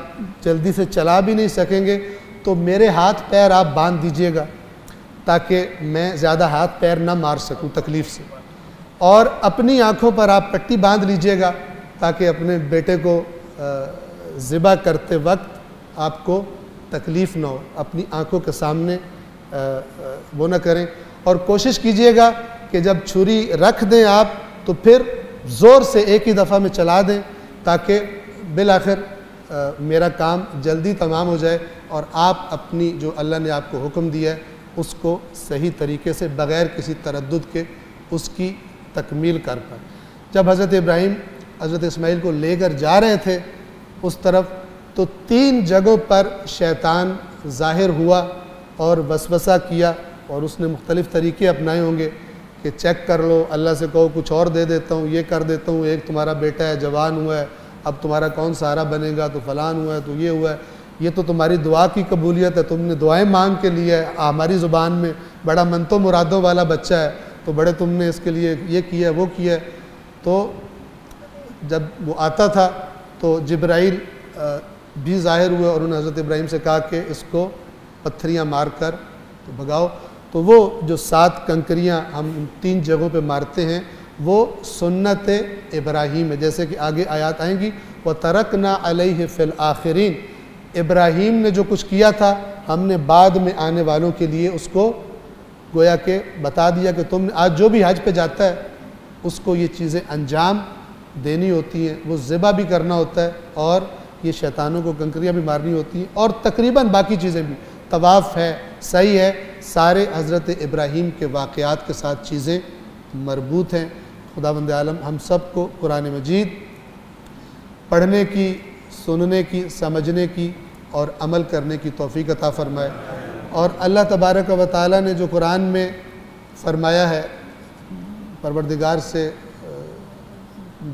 جلدی سے چلا بھی نہیں سکیں گے، تو میرے ہاتھ پیر آپ باندھ دیجئے گا تاکہ میں زیادہ ہاتھ پیر نہ مار سکوں تکلیف سے، اور اپنی آنکھوں پر آپ پٹی باندھ لیجئے گا تاکہ اپنے بیٹے کو ذبح کرتے وقت آپ کو تکلیف نہ ہو، اپنی آنکھوں کے سامنے وہ نہ کریں، اور کوشش کیجئے گا کہ جب چھری رکھ دیں آپ تو پھر زور سے ایک ہی دفعہ میں چلا دیں تاکہ بالآخر میرا کام جلدی تمام ہو جائے اور آپ اپنی جو اللہ نے آپ کو حکم دیا ہے اس کو صحیح طریقے سے بغیر کسی تردد کے اس کی تکمیل کر پائیں۔ جب حضرت ابراہیم حضرت اسماعیل کو لے کر جا رہے تھے اس طرف، تو 3 جگہوں پر شیطان ظاہر ہوا اور وسوسہ کیا، اور اس نے مختلف طریقے اپنائے ہوں گے کہ چیک کر لو، اللہ سے کہو کچھ اور دے دیتا ہوں، یہ کر دیتا ہوں، ایک تمہارا بیٹا ہے جوان ہوا ہے، اب تمہارا کون سہارا بنے گا، تو فلان ہوا ہے، تو یہ ہوا ہے، یہ تو تمہاری دعا کی قبولیت ہے، تم نے دعائیں مانگ کے لیے ہے، ہماری زبان میں بڑا منتوں مرادوں والا بچہ ہے، تو بڑے تم نے اس کے لیے یہ کیا ہے وہ کیا ہے۔ تو جب وہ آتا تھا تو جبرائیل بھی ظاہر ہوئے اور انہوں نے حضرت ابراہیم سے کہا کہ اس کو پتھریاں مار کر تو بھگاؤ، تو وہ جو 7 کنکریاں ہم 3 جگہوں پہ مارتے ہیں وہ سنت ابراہیم ہے، جیسے کہ آگے آیات آئیں گی، وَتَرَكْنَا عَلَيْهِ فِي الْآخِرِينَ، ابراہیم نے جو کچھ کیا تھا ہم نے بعد میں آنے والوں کے لیے اس کو گویا کہ بتا دیا کہ تم نے آج جو بھی حج پہ جاتا ہے اس کو یہ چیزیں انجام دینی ہوتی ہیں، وہ ذبح بھی کرنا ہوتا ہے اور یہ شیطانوں کو کنکریاں بھی مارنی ہوتی ہیں، اور تقریباً باقی چیزیں بھی، طواف ہے، سعی ہے، سارے حضرت ابراہیم کے واقعات کے ساتھ چیزیں مربوط ہیں۔ خداوند عالم ہم سب کو قرآن مجید پڑھنے کی، سننے کی، سمجھنے کی اور عمل کرنے کی توفیق عطا فرمائے، اور اللہ تبارک و تعالیٰ نے جو قرآن میں فرمایا ہے، پروردگار سے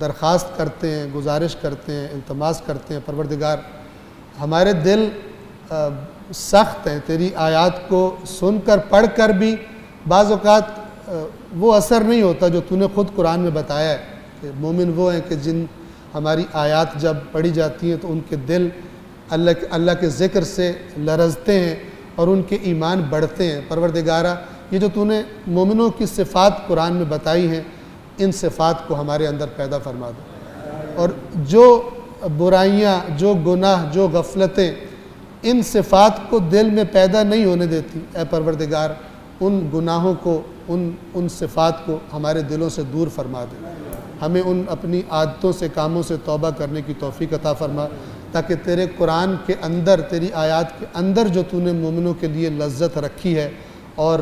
درخواست کرتے ہیں، گزارش کرتے ہیں، التماس کرتے ہیں، پروردگار ہمارے دل سخت ہیں، تیری آیات کو سن کر پڑھ کر بھی بعض اوقات وہ اثر نہیں ہوتا جو تو نے خود قرآن میں بتایا ہے کہ مومن وہ ہیں کہ جن ہماری آیات جب پڑھی جاتی ہیں تو ان کے دل اللہ کے ذکر سے لرزتے ہیں اور ان کے ایمان بڑھتے ہیں۔ پروردگارہ یہ جو تو نے مومنوں کی صفات قرآن میں بتائی ہیں، ان صفات کو ہمارے اندر پیدا فرما دو، اور جو برائیاں، جو گناہ، جو غفلتیں ان صفات کو دل میں پیدا نہیں ہونے دیتی، اے پروردگار ان گناہوں کو، ان صفات کو ہمارے دلوں سے دور فرما دے، ہمیں ان اپنی عادتوں سے، کاموں سے توبہ کرنے کی توفیق عطا فرما، تاکہ تیرے قرآن کے اندر، تیری آیات کے اندر جو تو نے مومنوں کے لیے لذت رکھی ہے اور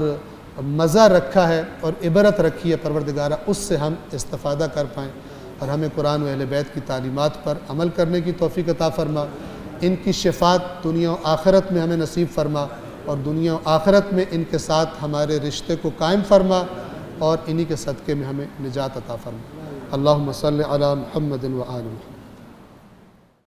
مزہ رکھا ہے اور عبرت رکھی ہے پروردگارہ، اس سے ہم استفادہ کر پائیں، اور ہمیں قرآن و اہل بیت کی تعلیمات پر عمل کرنے کی توفیق عطا فرما، ان کی شفاعت دنیا و آخرت میں ہمیں نصیب فرما، اور دنیا و آخرت میں ان کے ساتھ ہمارے رشتے کو قائم فرما، اور انہی کے صدقے میں ہمیں نجات عطا فرما۔ اللہم صلی علی محمد و آل محمد۔